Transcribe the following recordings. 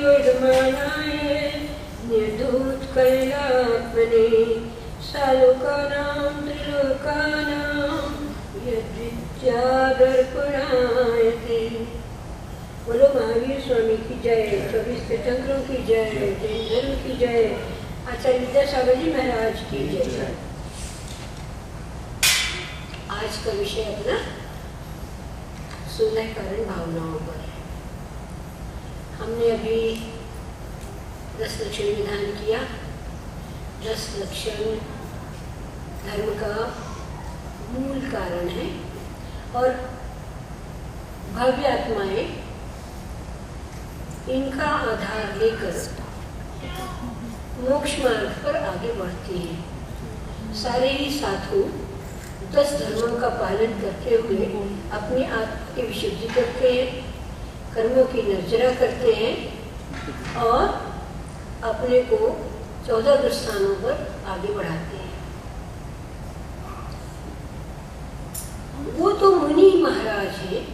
वर्धमानाय निर्धूत कल्यात्मने सालोकानां त्रिलोकानां यद्विद्यादर्पणायते। बोलो महावीर स्वामी की जय, 24 तीर्थंकरों की जय, जैन धर्म की जय, आचार्य विद्यासागर जी महाराज की जय। आज का विषय अपना 16 कारण भावनाओं पर है। हमने अभी 10 लक्षण विधान किया। 10 लक्षण धर्म का मूल कारण है और भव्य आत्माएं इनका आधार लेकर मोक्ष मार्ग पर आगे बढ़ती हैं। सारे ही साधु 10 धर्मों का पालन करते हुए अपनी आत्मा की विशुद्धि करते हैं, कर्मों की नर्जरा करते हैं और अपने को 14 स्थानों पर आगे बढ़ाते हैं। वो तो मुनि महाराज हैं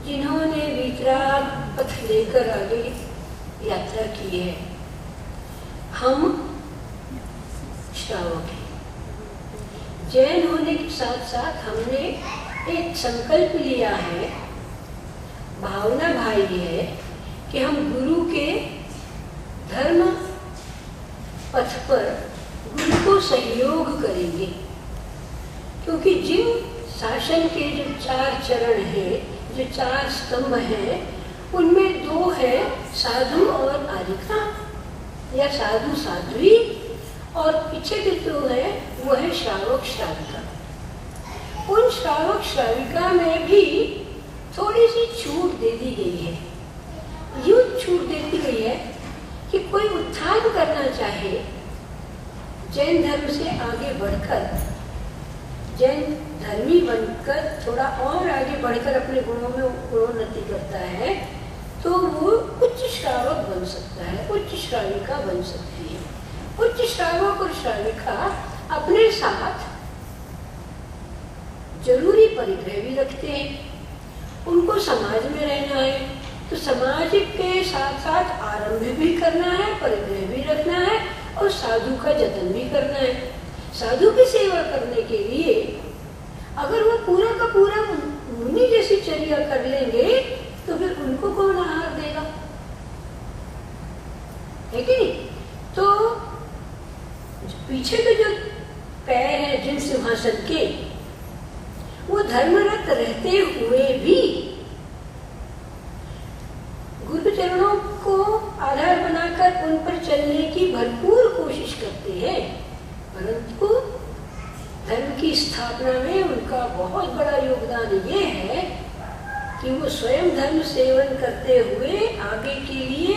जिन्होंने वितराग पथ लेकर आगे यात्रा की है। हम श्रावक हैं। जैन होने के साथ साथ हमने एक संकल्प लिया है, भावना भाई है कि हम गुरु के धर्म पथ पर गुरु को सहयोग करेंगे, क्योंकि जिन शासन के जो 4 चरण हैं, जो 4 स्तंभ हैं, उनमें 2 है साधु और आरिका या साधु साध्वी, और पीछे के 2 है वो है श्रावक श्राविका। उन श्रावक श्राविका में भी थोड़ी सी छूट दे दी गई है। यूं छूट दे दी गई है कि कोई उत्थान करना चाहे, जैन धर्म से आगे बढ़कर, जैन धर्मी बनकर थोड़ा और आगे बढ़कर अपने गुणों में गुणोन्नति करता है, तो वो उच्च श्रावक बन सकता है, उच्च श्राविका बन सकती है। उच्च श्रावक और श्राविका अपने साथ जरूरी परिग्रह भी रखते हैं। उनको समाज में रहना है तो समाज के साथ साथ आरंभ भी करना है, परिग्रह भी रखना है और साधु का जतन भी करना है। साधु की सेवा करने के लिए अगर वो पूरा का पूरा मुनि जैसी चर्या कर लेंगे तो फिर उनको कौन आहार देगा, है कि नहीं? तो पीछे के जो पैर हैं जिन सिंहासन के, वो धर्मरत रहते हुए भी गुरु चरणों को आधार बनाकर उन पर चलने की भरपूर कोशिश करते हैं, परंतु धर्म की स्थापना में उनका बहुत बड़ा योगदान ये है कि वो स्वयं धर्म सेवन करते हुए आगे के लिए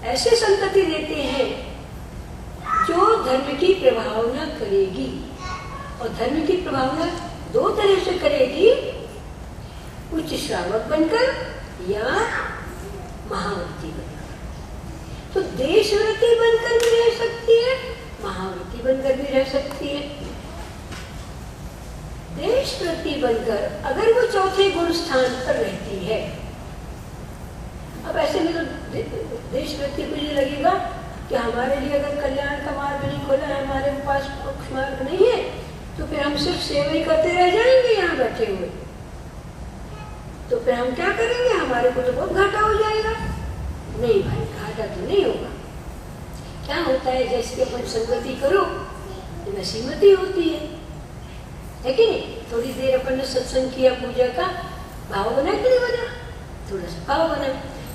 ऐसे संतति देते हैं जो धर्म की प्रभावना करेगी। और धर्म की प्रभावना 2 तरह से करेगी, उच्च श्रावक बनकर या महाव्रती बनकर। तो देशव्रती बनकर भी रह सकती है, महाव्रती बनकर भी रह सकती है। देशव्रती बनकर अगर वो 4थे गुण स्थान पर रहती है, अब ऐसे में तो देशव्रती को ये लगेगा कि हमारे लिए अगर कल्याण का मार्ग नहीं खोला है, हमारे पास मोक्ष मार्ग नहीं है, तो फिर हम सिर्फ सेवा ही करते रह जाएंगे यहाँ बैठे हुए, तो फिर हम क्या करेंगे? हमारे को तो बहुत घाटा हो जाएगा। नहीं भाई, घाटा तो नहीं होगा। क्या होता है, जैसे अपन संगति करो तो वैसी मति होती है कि नहीं? थोड़ी देर अपन ने सत्संग किया, पूजा का भाव बना कि नहीं बना? थोड़ा सा भाव बना,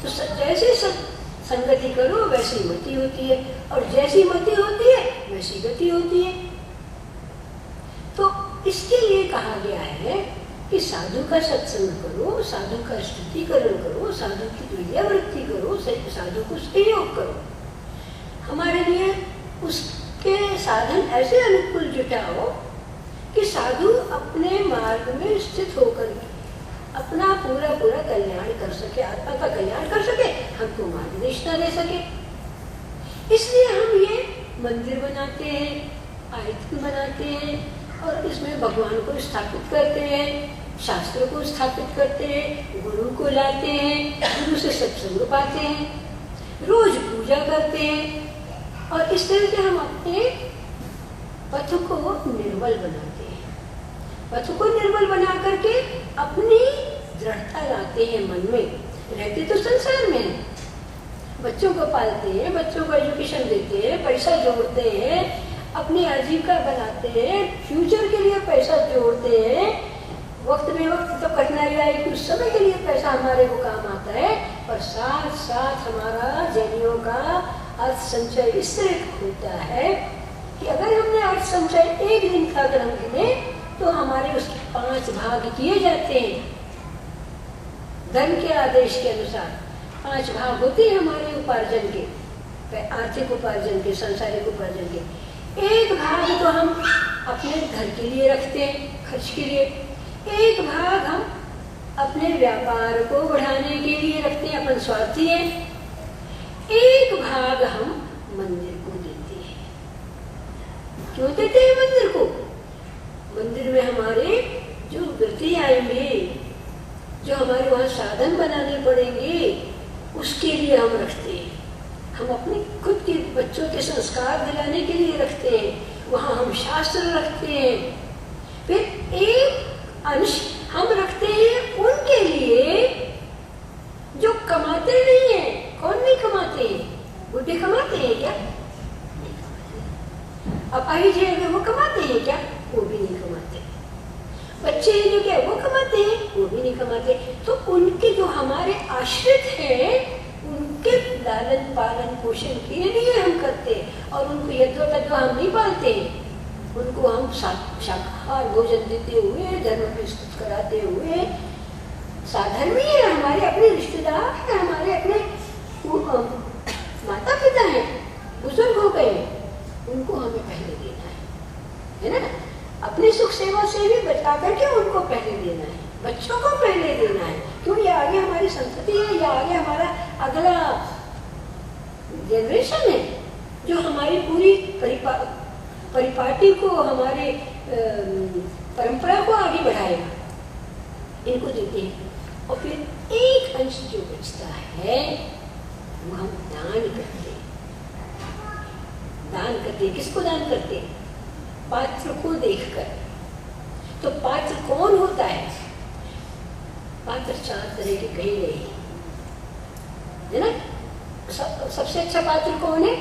तो जैसे संगति करो वैसी मति होती है, और जैसी मति होती है वैसी गति होती है। तो इसके लिए कहा गया है कि साधु का सत्संग करो, साधु का स्तुतिकरण करो, साधु की तुल्यावृत्ति करो, साधु को सहयोग करो। हमारे लिए उसके साधन ऐसे अनुकूल जुटाओ कि साधु अपने मार्ग में स्थित होकर अपना पूरा पूरा कल्याण कर सके, आत्मा का कल्याण कर सके, हमको मार्गदर्शन दे सके। इसलिए हम ये मंदिर बनाते हैं, आयतन बनाते हैं और इसमें भगवान को स्थापित करते हैं, शास्त्रों को स्थापित करते हैं, गुरु को लाते हैं, से सत्संग पाते हैं, रोज पूजा करते हैं, और इस तरह से हम अपने पथ को निर्मल बनाते हैं। पथ को निर्मल बना करके अपनी दृढ़ता लाते हैं मन में। रहते तो संसार में हैं, बच्चों को पालते हैं, बच्चों को एजुकेशन देते हैं, पैसा जोड़ते हैं, अपनी आजीविका बनाते हैं, फ्यूचर के लिए पैसा जोड़ते हैं। वक्त में वक्त तो कठिनाई आएगी, उस समय के लिए पैसा हमारे को काम आता है, पर साथ साथ हमारा जैनियों का अर्थ संचय इस तरह होता है कि अगर हमने अर्थ संचय एक दिन का अगर हम गिने तो हमारे उसके 5 भाग किए जाते हैं। धन के आदेश के अनुसार 5 भाग होते हैं हमारे उपार्जन के, आर्थिक उपार्जन के, सांसारिक उपार्जन के। एक भाग तो हम अपने घर के लिए रखते हैं, खर्च के लिए। एक भाग हम अपने व्यापार को बढ़ाने के लिए रखते हैं, अपन स्वार्थी हैं। एक भाग हम मंदिर को देते हैं। क्यों देते हैं मंदिर को? मंदिर में हमारे जो व्रती आएंगे, जो हमारे वहाँ साधन बनाने पड़ेंगे, उसके लिए हम रखते हैं। हम अपने खुद के बच्चों के संस्कार दिलाने के लिए रखते हैं, वहाँ हम शास्त्र रखते हैं। फिर एक अंश हम रखते हैं उनके लिए जो कमाते नहीं है। कौन नहीं कमाते हैं? बुढ़े कमाते हैं क्या? अपाहिज है अगर वो कमाते हैं क्या? वो भी नहीं कमाते। बच्चे हैं जो क्या वो कमाते हैं? वो भी नहीं कमाते। तो उनके जो हमारे आश्रित हैं, उनके लालन पालन पोषण के लिए हम करते हैं, और उनको यथोतथो हम नहीं पालते हैं। उनको हम शाकाहार भोजन देते हुए, धर्म विस्तृत कराते हुए, साधर्मी है, हमारे अपने रिश्तेदार हैं, हमारे अपने माता पिता हैं, बुजुर्ग हो गए, उनको हमें पहले देना है ना। अपनी सुख सेवा से भी बचा करके उनको पहले देना है, बच्चों को पहले देना है। क्यों? ये आगे हमारी संतति है, या आगे हमारा अगला जनरेशन है, जो हमारी पूरी परिपाटी को, हमारे परंपरा को आगे बढ़ाएगा। इनको देते हैं, और फिर एक अंश जो बचता है वो हम दान करते हैं। दान करते हैं, किसको दान करते हैं? पात्र को देखकर। तो पात्र कौन होता है? पात्र 4 तरह के कहे गए है ना। सबसे अच्छा पात्र कौन है?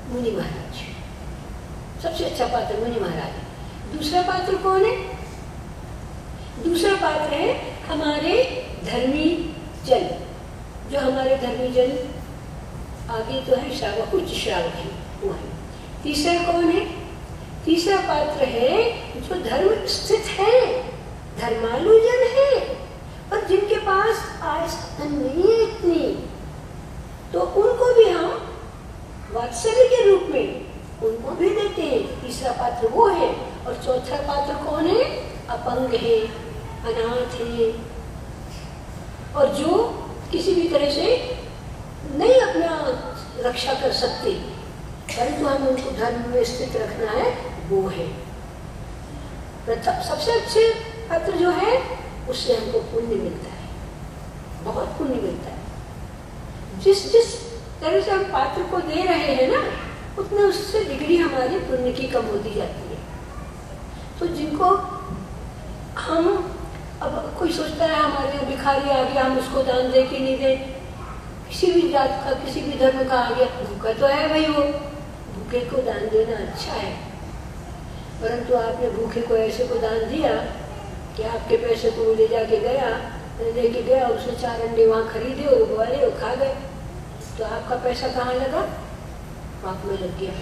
मुनि महाराज। सबसे अच्छा पात्र मुनि महाराज। दूसरा पात्र कौन है? दूसरा पात्र है हमारे धर्मी जन, जो हमारे धर्मी जन आगे तो है श्रावक, उच्च श्रावक है वो है। तीसरा कौन है? तीसरा पात्र है जो धर्म स्थित है, धर्मालु जन है, और जिनके पास आय साधन नहीं है इतनी, तो उनको भी हम वात्सल्य के रूप में उनको भी देते हैं। तीसरा पात्र वो है। और चौथा पात्र कौन है? अपंग है, अनाथ है, और जो किसी भी तरह से नहीं अपना रक्षा कर सकते, परंतु हमें उनको धर्म में स्थित रखना है, वो है। सबसे अच्छे पात्र जो है उससे हमको पुण्य मिलता है, बहुत पुण्य मिलता है। जिस जिस तरह से हम पात्र को दे रहे हैं ना, उतने उससे डिग्री हमारी पुण्य की कम होती जाती है। तो जिनको हम, अब कोई सोचता है हमारे यहाँ भिखारी आ गया, हम उसको दान दे कि नहीं दे, किसी भी जात का, किसी भी धर्म का आ गया, भूखा तो है भाई, वो भूखे को दान देना अच्छा है। परंतु आपने भूखे को ऐसे को दान दिया कि आपके पैसे को ले जाके गया, लेके गया, उसने 4 अंडे वहाँ खरीदे और उबाले और खा गए, तो आपका पैसा कहाँ लगा? पाप में लग गया,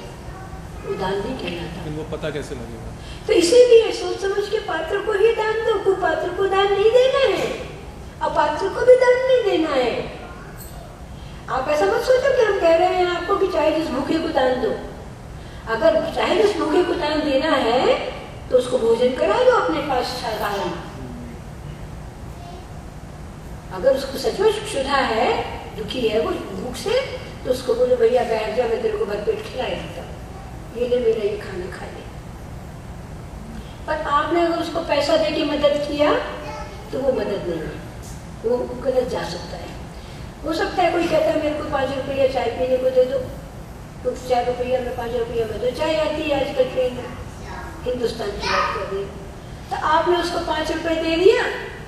वो दान नहीं कहलाता। वो पता कैसे लगेगा? तो इसीलिए सोच समझ के पात्र को ही दान दो, कुपात्र को दान नहीं देना है, अपात्र को भी दान नहीं देना है। आप ऐसा मत सोचो कि हम कह रहे हैं आपको कि चाहे जिस भूखे को दान दो। अगर चाहे जिस भूखे को दान देना है तो उसको भोजन करा दो अपने पास शाकाहारी। अगर उसको सचमुच क्षुधा है, दुखी है वो भूख से, तो उसको बोलो भैया बैठ जा, मैं तेरे को भरपेट खिला देता हूँ, ये ले मेरा ये खाना खा ले। पर आपने अगर उसको पैसा दे के मदद किया तो वो मदद नहीं है, वो गलत जा सकता है। हो सकता है कोई कहता है मेरे को 5 रुपया चाय पीने को दे दो, तो 4 रुपया में 5 रुपया में तो चाय आती है आजकल ट्रेन में, हिंदुस्तान की बात कर रही। तो आपने उसको 5 रुपए दे दिया,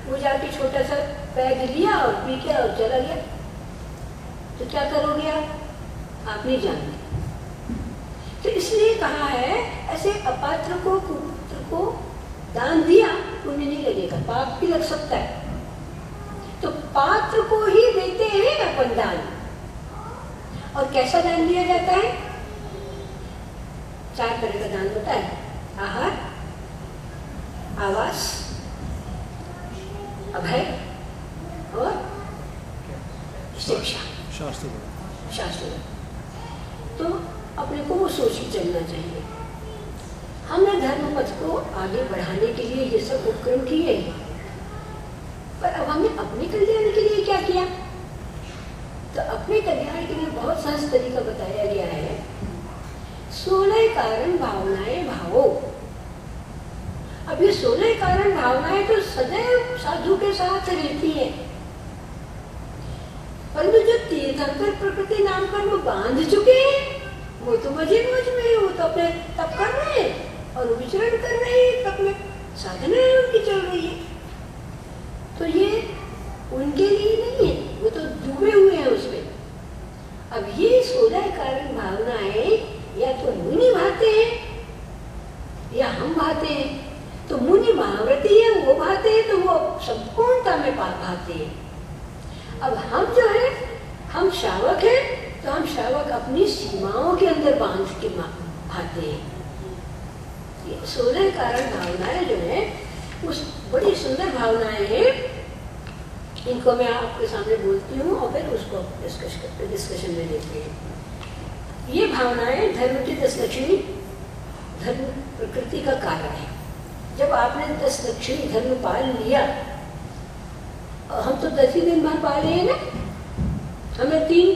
वो जाके छोटा सा पैग लिया और पी के और चला गया, तो क्या करोगे आप नहीं जानते। तो इसलिए कहा है ऐसे अपात्र को, कुपुत्र को दान दिया पुण्य नहीं लगेगा, पाप भी लग सकता है। तो पात्र को ही देते हैं अपन दान। और कैसा दान दिया जाता है? 4 तरह का दान होता है, आहार, आवास, अभय और शिक्षा, शास्त्र। तो अपने को वो सोच के चलना चाहिए। हमने धर्म पथ को आगे बढ़ाने के लिए ये सब उपक्रम किए, पर अब हमने अपने कल्याण के लिए क्या किया? तो अपने कल्याण के लिए बहुत सहज तरीका बताया गया है। 16 कारण भावनाएं भावो। अब ये 16 कारण भावनाएं तो सदैव साधु के साथ रहती है, परंतु जो तीर्थंकर प्रकृति नाम पर वो बांध चुके हैं, वो तो मजे मौज में, वो तो अपने तप कर रहे हैं और विचरण कर रहे हैं, तप में साधना उनकी चल रही है। तो ये उनके लिए नहीं है, वो तो डूबे हुए हैं उसमें। अब ये 16 कारण भावनाएं या तो मुनि भाते हैं या हम भाते हैं। तो मुनि महाव्रती है, वो भाते हैं, तो वो संपूर्णता में भाते हैं। अब हम जो है, हम श्रावक हैं, तो हम श्रावक अपनी सीमाओं के अंदर बांध के भाते हैं। ये 16 कारण भावनाएं जो है, उस बड़ी सुंदर भावनाएं हैं। इनको मैं आपके सामने बोलती हूँ और फिर उसको डिस्कशन में लेते हैं। ये भावनाएं धर्म की 10 लक्ष्मी, धर्म प्रकृति का कारण है। जब आपने 10 लक्ष्मी धर्म पाल लिया, हम तो 10 ही दिन भर पाले हैं ना, हमें 3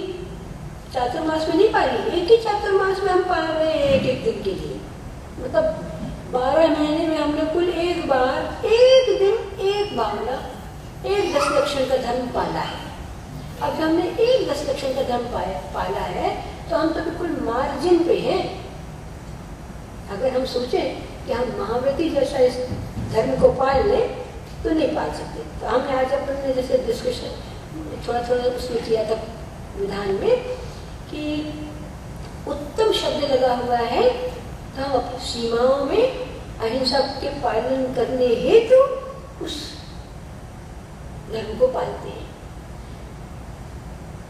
चातुर्मास में नहीं पाली, एक ही चातुर्मास में हम पाल रहे हैं एक दिन के लिए। मतलब 12 महीने में हमने कुल एक बार, एक दिन, एक भावना, एक 10 लक्षण का धर्म पाला है। अब हमने एक 10 लक्षण का धर्म पाला है, तो हम तो बिल्कुल मार्जिन पे हैं। अगर हम सोचें कि हम महाव्रती जैसा इस धर्म को पाल लें, तो नहीं पाल सकते। तो हमने आज अपने जैसे डिस्कशन थोड़ा थोड़ा उसमें किया था विधान में कि उत्तम शब्द लगा हुआ है, तो हम अपनी सीमाओं में अहिंसा के पालन करने हेतु उस धर्म को पालते हैं।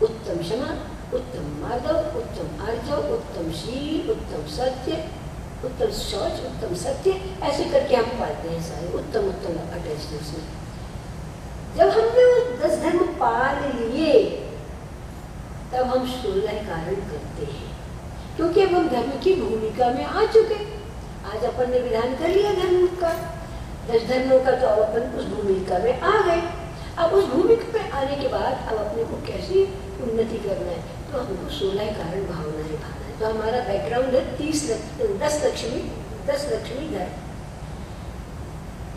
उत्तम क्षमा, उत्तम मार्दव, उत्तम आर्जव, उत्तम शील, उत्तम सत्य, उत्तम शौच, उत्तम सत्य, ऐसे करके हम पालते हैं सारे उत्तम उत्तम अटैचमेंट्स में। जब हमने वो 10 धर्म पाल लिए, तब हम 16 कारण करते हैं, क्योंकि अब हम धर्म की भूमिका में आ चुके। आज अपन ने विधान कर लिया धर्म का, 10 धर्मों का, तो अब अपन उस भूमिका में आ गए। अब उस भूमिका में आने के बाद अब अपने को कैसी उन्नति करना है, तो हमको 16 कारण भावनाएं भावना है। तो हमारा बैकग्राउंड है 10 लक्ष्मी धर्म।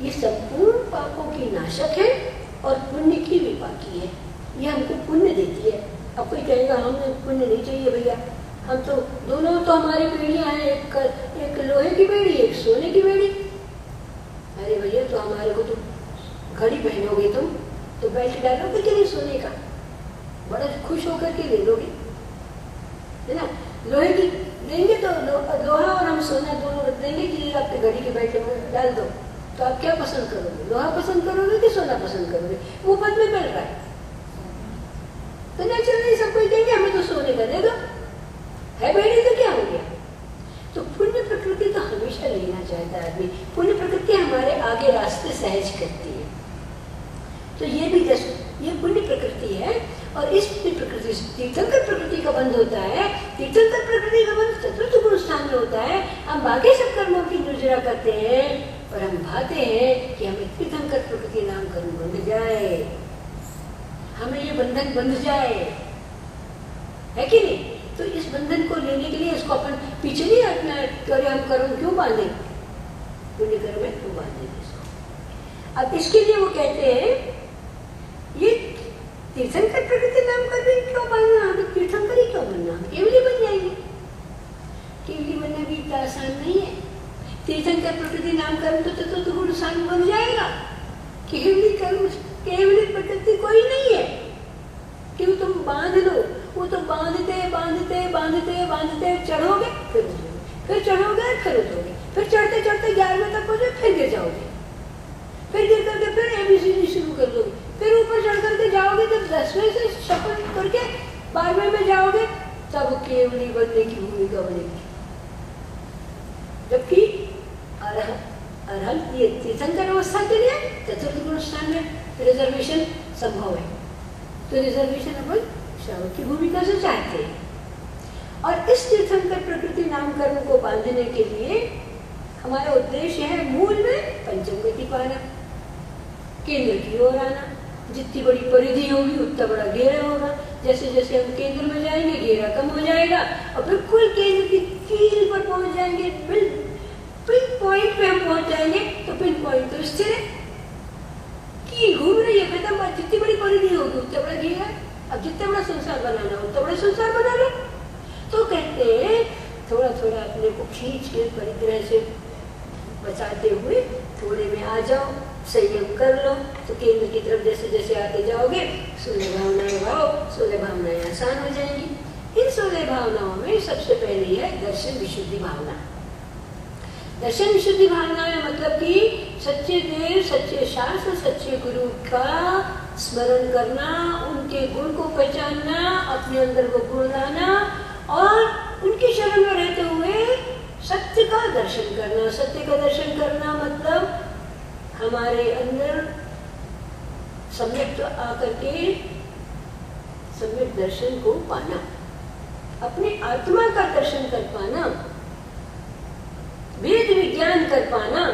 ये संपूर्ण पापों की नाशक है और पुण्य की विपाकी है। ये हमको पुण्य देती है। अब कोई कहेगा हमें पुण्य नहीं चाहिए भैया, हम तो दोनों तो हमारी बेड़ियां हैं, एक लोहे की बेड़ी, एक सोने की बेड़ी। अरे भैया, तो हमारे को तो घड़ी पहनोगे तुम, तो बेल्ट डालोगे कि नहीं सोने का, बड़ा खुश होकर के ले लोगे, है ना। लोहे की देंगे तो लोहा और हम सोना दोनों देंगे कि आपके घड़ी के बेल्ट में डाल दो, तो आप क्या पसंद करोगे? लोहा पसंद करोगे कि सोना पसंद करोगे? वो पद में मिल रहा है, तो नेचुरली सब कोई देंगे हमें तो सोने का दे दो, है बेड़ी तो क्या हो गया। तो पुण्य प्रकृति तो हमेशा लेना चाहता है आदमी। पुण्य प्रकृति हमारे आगे रास्ते सहज करती है। तो ये भी ये पुण्य प्रकृति है। और इस प्रकृति तीर्थंकर प्रकृति का बंध होता है। तीर्थंकर प्रकृति का बंध चतुर्थ गुरु स्थान में होता है। हम बाकी सब कर्मों की निर्जरा करते हैं, पर हम भाते हैं कि हमें तीर्थंकर प्रकृति नाम कर्म बंध जाए, हमें ये बंधन बंध जाए, है कि नहीं। तो इस बंधन को लेने के लिए इसको अपन पीछे नहीं हटना करे, हम कर्म क्यों बांधे, पुण्य कर्म में क्यों बांधेंगे इसको। अब इसके लिए वो कहते हैं ये तीर्थंकर प्रकृति नाम कर्म वरना हम केवली बन जाएंगे। केवली बनना भी इतना आसान नहीं है। तीर्थंकर प्रकृति नामकरण तो गुण स्थान बन जाएगा। केवली प्रकृति कोई नहीं है कि तुम बांध लो, वो तो बांधते बांधते बांधते बांधते चढ़ोगे, फिर चढ़ोगे, फिर उठोगे, फिर चढ़ते चढ़ते 11वें तक पहुंचो, फिर गिर जाओगे, फिर गिर करके फिर ABCD शुरू कर दोगे, फिर ऊपर चढ़ करके जाओगे, जब 10वें से शपथ करके 12वें में जाओगे, तब केवली बनने की भूमिका बनेगी। जबकि अरहंत ये तीर्थंकर अवस्था के लिए चतुर्थ गुण स्थान में रिजर्वेशन संभव है, तो रिजर्वेशन अपन श्रावक की भूमिका से चाहते हैं। और इस तीर्थंकर प्रकृति नामकरण को बांधने के लिए हमारा उद्देश्य है मूल में पंचम गति पाना, केंद्र की ओर आना। जितनी बड़ी परिधि होगी उतना बड़ा घेरा होगा। जैसे जैसे हम केंद्र में जाएंगे घेरा कम हो जाएगा और बिल्कुल केंद्र की कील पर पहुंच जाएंगे, पिन पॉइंट पे हम पहुंच जाएंगे, तो पिन पॉइंट तो स्थिर है, कील घूम रही है, खत्म बात। जितनी बड़ी परिधि होगी उतना बड़ा घेरा। अब जितना बड़ा संसार बनाना हो उतना बड़ा संसार बना लो। तो कहते हैं थोड़ा थोड़ा अपने को खींच के परिग्रह से बचाते हुए थोड़े में आ जाओ, संयम कर लो, तो केंद्र की तरफ जैसे जैसे आते जाओगे 16 भावनाएं भाव, 16 भावनाएं आसान हो जाएंगी। इन 16 भावनाओं में सबसे पहली है दर्शन विशुद्धि भावना। दर्शन विशुद्धि भावना में मतलब कि सच्चे देव, सच्चे शास्त्र, सच्चे गुरु का स्मरण करना, उनके गुण को पहचानना, अपने अंदर को गुण लाना और उनकी शरण में रहते हुए सत्य का दर्शन करना। सत्य का दर्शन करना मतलब हमारे अंदर सम्यक आकर के सम्यक दर्शन को पाना, अपनी आत्मा का दर्शन कर पाना, वेद विज्ञान कर पाना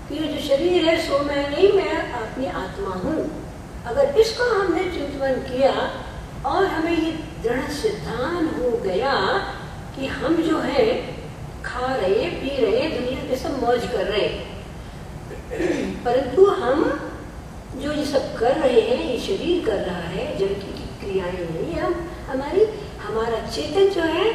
कि ये जो शरीर है सो मैं नहीं, मैं अपनी आत्मा हूँ। अगर इसको हमने चिंतन किया और हमें ये दृढ़ सिद्धांत हो गया कि हम जो है खा रहे पी रहे दुनिया के सब मौज कर रहे, परंतु हम जो ये सब कर रहे हैं ये शरीर कर रहा है, जड़ की क्रियाएं नहीं। हम हमारा चेतन जो है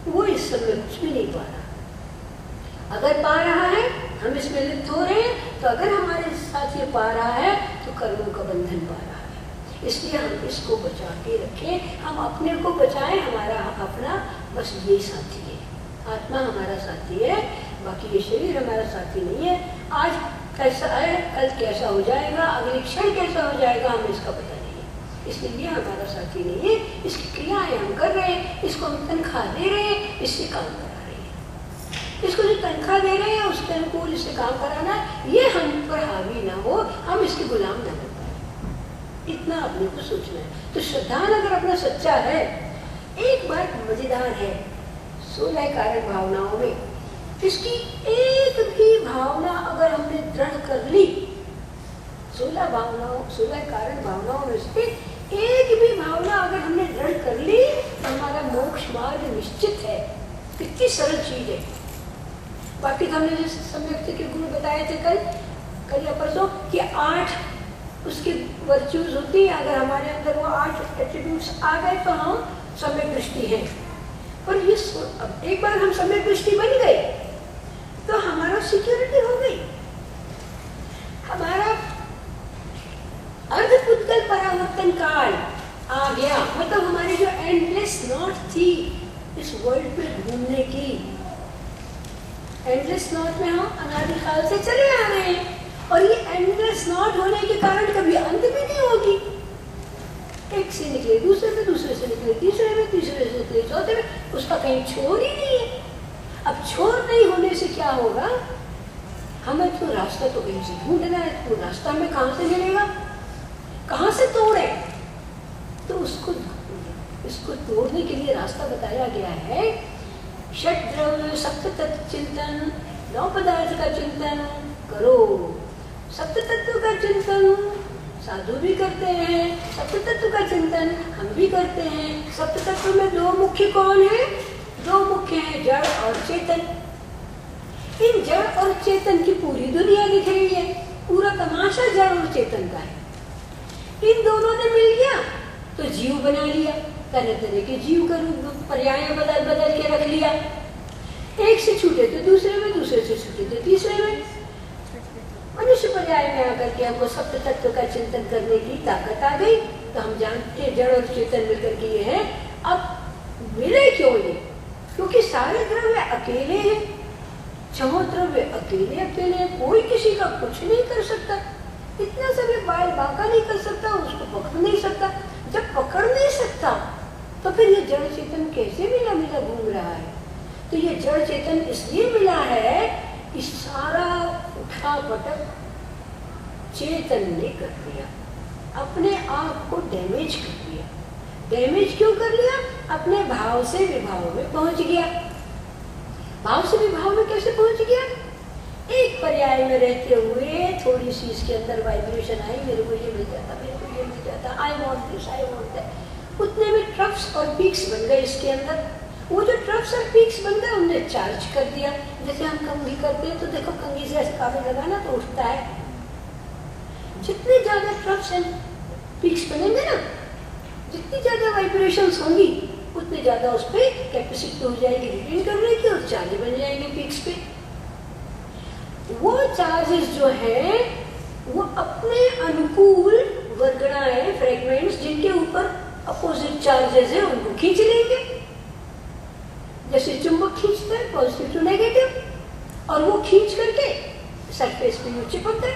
वो इस सब में कुछ भी नहीं पा रहा। अगर पा रहा है हम इसमें लिप्त हो रहे हैं, तो अगर हमारे साथ ये पा रहा है तो कर्मों का बंधन पा रहा है। इसलिए हम इसको बचा के रखें, हम अपने को बचाएं। हमारा अपना बस ये साथी है, आत्मा हमारा साथी है, बाकी ये शरीर हमारा साथी नहीं है। आज कैसा है कल कैसा हो जाएगा, अगले क्षण कैसा हो जाएगा हमें इसका पता नहीं है। इसलिए हमारा साथी नहीं है। इसकी क्रियाएं हम कर रहे हैं, इसको हम तनख्वाह दे रहे हैं, इससे काम करा रहे हैं। इसको जो तनख्वाह दे रहे हैं उसके अनुकूल इससे काम कराना, ये हम पर हावी ना हो, हम इसके गुलाम ना बन पाए, इतना अपने को सोचना है। तो श्रद्धान अगर अपना सच्चा है, एक बात मजेदार है 16 कारण भावनाओं में इसकी एक भी भावना अगर हमने दृढ़ कर ली, 16 कारण भावनाओं में से एक भी भावना अगर हमने दृढ़ कर ली तो हमारा मोक्ष मार्ग निश्चित है। कितनी सरल चीज है। बाकी तो हमने जैसे सम्यक के गुण बताए थे कल या परसों कि 8 उसकी वर्च्यूज होती है। अगर हमारे अंदर वो 8 एट्रीब्यूट्स आ गए तो हम सम्यक दृष्टि है। पर ये अब एक बार हम सम्यक दृष्टि बन गए तो हमारा सिक्योरिटी हो गई, हमारा अर्धपुद्गल परावर्तन काल आ गया। मतलब हमारी जो एंडलेस नॉट थी इस वर्ल्ड पे घूमने की, एंडलेस नॉट में हम अनादिकाल से चले आ रहे हैं और ये एंडलेस नॉट होने के कारण कभी अंत भी नहीं होगी। एक से निकले दूसरे में, दूसरे से निकले तीसरे में, तीसरे से निकले चौथे में, उसका कहीं छोर ही नहीं है। अब छोर नहीं होने से क्या होगा, हमें तो रास्ता तो कहीं से ढूंढना है, तो रास्ता में कहाँ से मिलेगा, कहाँ से तोड़े, तो इसको तोड़ने के लिए रास्ता बताया गया है। षट द्रव्य सप्त तत्व चिंतन, 9 पदार्थ का चिंतन करो। सप्त तत्व का चिंतन साधु भी करते हैं, सप्त तत्व का चिंतन हम भी करते हैं। सप्त तत्व में 2 मुख्य कौन है? 2 मुख्य हैं, जड़ और चेतन। इन जड़ और चेतन की पूरी दुनिया दिख रही है, पूरा तमाशा जड़ और चेतन का है। इन दोनों ने मिल गया तो जीव बना लिया, तरह तरह के जीव का रूप पर्याय बदल बदल के रख लिया। एक से छूटे तो दूसरे में, दूसरे से छूटे तो तीसरे में। मनुष्य पर्याय में आकर के हमको सप्त तत्व का चिंतन करने की ताकत आ गई, तो हम जानते जड़ और चेतन मिलकर के ये है। अब मिले क्यों ये? क्योंकि सारे द्रव्य अकेले हैं, छह द्रव्य अकेले अकेले हैं, कोई किसी का कुछ नहीं कर सकता। इतना समय बाल बांका नहीं कर सकता, उसको पकड़ नहीं सकता। जब पकड़ नहीं सकता तो फिर ये जड़ चेतन कैसे मिला मिला घूम रहा है? तो ये जड़ चेतन इसलिए मिला है कि सारा उठा पटक चेतन ने कर लिया, अपने आप को डैमेज कर लिया। डैमेज क्यों कर लिया? अपने भाव से विभाव में पहुंच गया। भाव से विभाव में कैसे पहुंच गया? एक पर्याय में रहते हुए थोड़ी सी इसके अंदर वाइब्रेशन आई, मेरे को ये मिल जाता, मेरे को ये मिल जाता, I want this, I want that. उतने में ट्रफ्स और पीक्स बन गए इसके अंदर। वो जो ट्रफ्स और पीक्स बन गए उन्होंने चार्ज कर दिया। जैसे हम कंघी करते हैं तो देखो कंघी से ऐसे काफी लगाना तो उठता है। जितने ज्यादा ट्रफ्स एंड पीक्स बनेंगे ना, जितनी ज्यादा वाइब्रेशंस होंगी उतनी ज्यादा उस पर कैपेसिटी हो जाएगी रिटेन करने की, और चार्ज बन जाएंगे पीक्स पे। वो चार्जेस जो है वो अपने अनुकूल वर्गणाएं, फ्रेगमेंट्स जिनके ऊपर अपोजिट चार्जेस है उनको खींच लेंगे। जैसे चुंबक खींचता है पॉजिटिव टू नेगेटिव, और वो खींच करके सरफेस पे वो चिपक गए।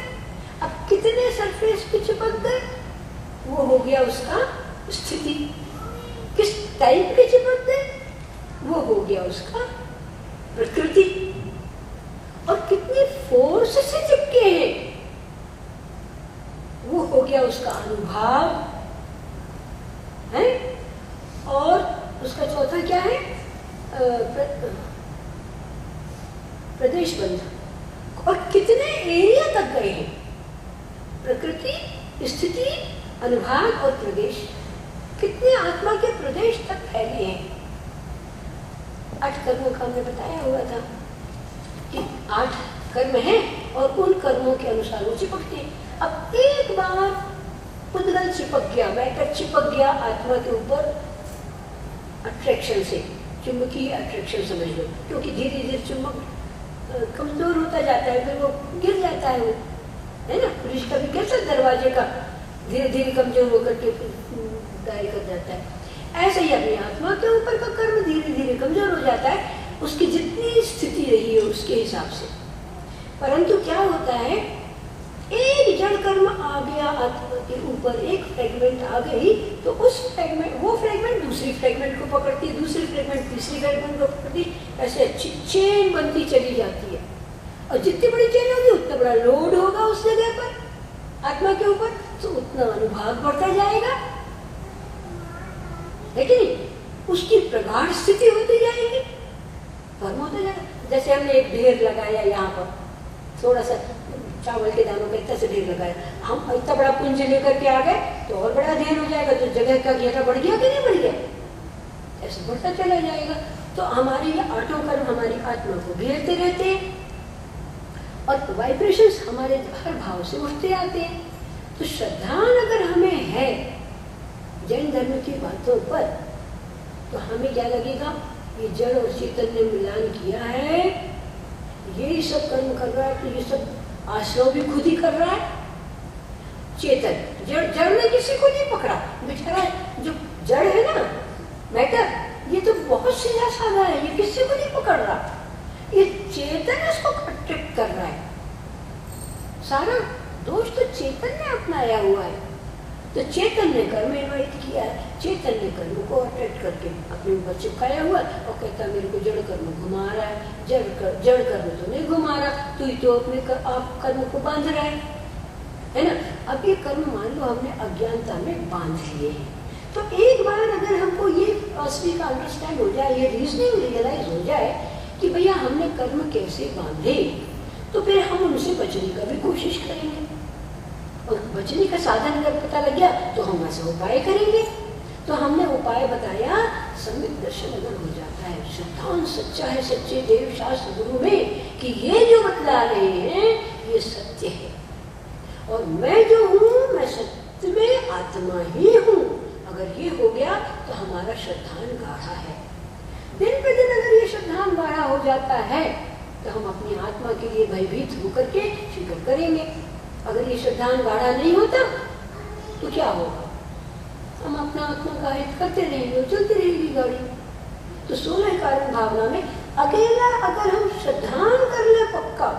अब कितने सरफेस पे चिपक गए? वो हो गया उसका स्थिति। किस टाइप के चिपक गए? वो हो गया उसका प्रकृति। और कितनी फोर्स से चिपके हैं? वो हो गया उसका अनुभाव है। और उसका चौथा क्या है? प्रदेश बंधन। और कितने एरिया तक गए हैं? प्रकृति, स्थिति, अनुभाग और प्रदेश। कितने आत्मा के प्रदेश तक फैले हैं? 8 कर्मों का हमने बताया हुआ था कि 8 कर्म हैं और उन कर्मों के अनुसार वो चिपकते हैं। अब एक बार पुद्गल चिपक गया, मैटर चिपक गया आत्मा के ऊपर अट्रैक्शन से, चुंबकीय अट्रैक्शन समझ लो, क्योंकि धीरे धीरे चुंबक कमजोर होता जाता है, फिर वो गिर जाता है, वो है ना। पुलिस का भी कैसा दरवाजे का धीरे धीरे कमजोर होकर के गाय कर जाता है, ऐसे ही अपनी आत्मा के ऊपर का कर्म धीरे धीरे कमजोर हो जाता है, उसकी जितनी स्थिति रही है उसके हिसाब से। परंतु क्या होता है, एक जड़ कर्म आ गया आत्मा के ऊपर, एक फ्रेगमेंट आ गई, तो उस फ्रेगमेंट, वो फ्रेगमेंट दूसरी फ्रेगमेंट को पकड़ती है, दूसरी फ्रेगमेंट तीसरी फ्रेगमेंट को पकड़ती है, ऐसे अच्छी चेन बनती चली जाती है। और जितनी बड़ी चेन होगी उतना बड़ा लोड होगा उस जगह पर आत्मा के ऊपर, तो उतना अनुभाग बढ़ता जाएगा, है कि नहीं? उसकी प्रगाढ़ स्थिति होती जाएगी, कर्म होता जाएगा। जैसे हमने एक ढेर लगाया यहाँ पर, थोड़ा सा चावल के दानों का इतना से ढेर लगाया, हम इतना बड़ा पुंज लेकर के आ गए तो और बड़ा ढेर हो जाएगा, तो जगह का घेरा बढ़ गया कि नहीं बढ़ गया? ऐसे बढ़ता चला जाएगा। तो हमारी ये 8 कर्म हमारी आत्मा को घेरते रहते हैं और वाइब्रेशंस हमारे हर भाव से उठते आते हैं। तो श्रद्धान अगर हमें है जैन धर्म की बातों पर, तो हमें क्या लगेगा, ये जड़ और चेतन ने मिलान किया है, ये सब कर्म कर रहा है, तो ये सब आश्रम भी खुद ही कर रहा है। चेतन, जड़ ने किसी को नहीं पकड़ा, बेचारा जो जड़ है ना, मैटर, ये तो बहुत सीधा साधा है, ये किसी को नहीं पकड़ रहा, ये चेतन इसको अट्रैक्ट कर रहा है। सारा दोष तो चेतन ने अपनाया हुआ है। तो चेतन ने कर्म इन्वाइट किया है, चेतन ने कर्म को अट्रैक्ट करके अपने ऊपर चिपकाया हुआ है और कहता है मेरे को जड़ कर्म घुमा रहा है, जड़ कर्म तो नहीं घुमा रहा, तू ही तो अपने आप कर्म को बांध रहा है ना। अब ये कर्म मान लो हमने अज्ञानता में बांध लिए हैं, तो एक बार अगर हमको ये असली का अंडरस्टैंड हो जाए, ये रीजनिंग रियलाइज हो जाए कि भैया हमने कर्म कैसे बांधे, तो फिर हम उनसे बचने का भी कोशिश करेंगे, और बचने का साधन अगर पता लग गया तो हम ऐसे उपाय करेंगे। तो हमने उपाय बताया, सम्यक दर्शन अगर हो जाता है, सिद्धांत सच्चा है सच्चे देव शास्त्र गुरु में कि ये जो बतला रहे हैं ये सत्य है, और मैं जो हूँ मैं सत्य में आत्मा ही हूँ, अगर ये हो गया तो हमारा श्रद्धान गाढ़ा है। दिन पे दिन अगर ये श्रद्धान गाढ़ा हो जाता है तो हम अपनी आत्मा के लिए भयभीत होकर के फिक्र करेंगे। अगर ये श्रद्धान गाढ़ा नहीं होता तो क्या होगा? हम अपना आत्मा का हित करते रहेंगे, चलती रहेगी गाड़ी। तो 16 कारण भावना में अकेला अगर हम श्रद्धान कर ले पक्का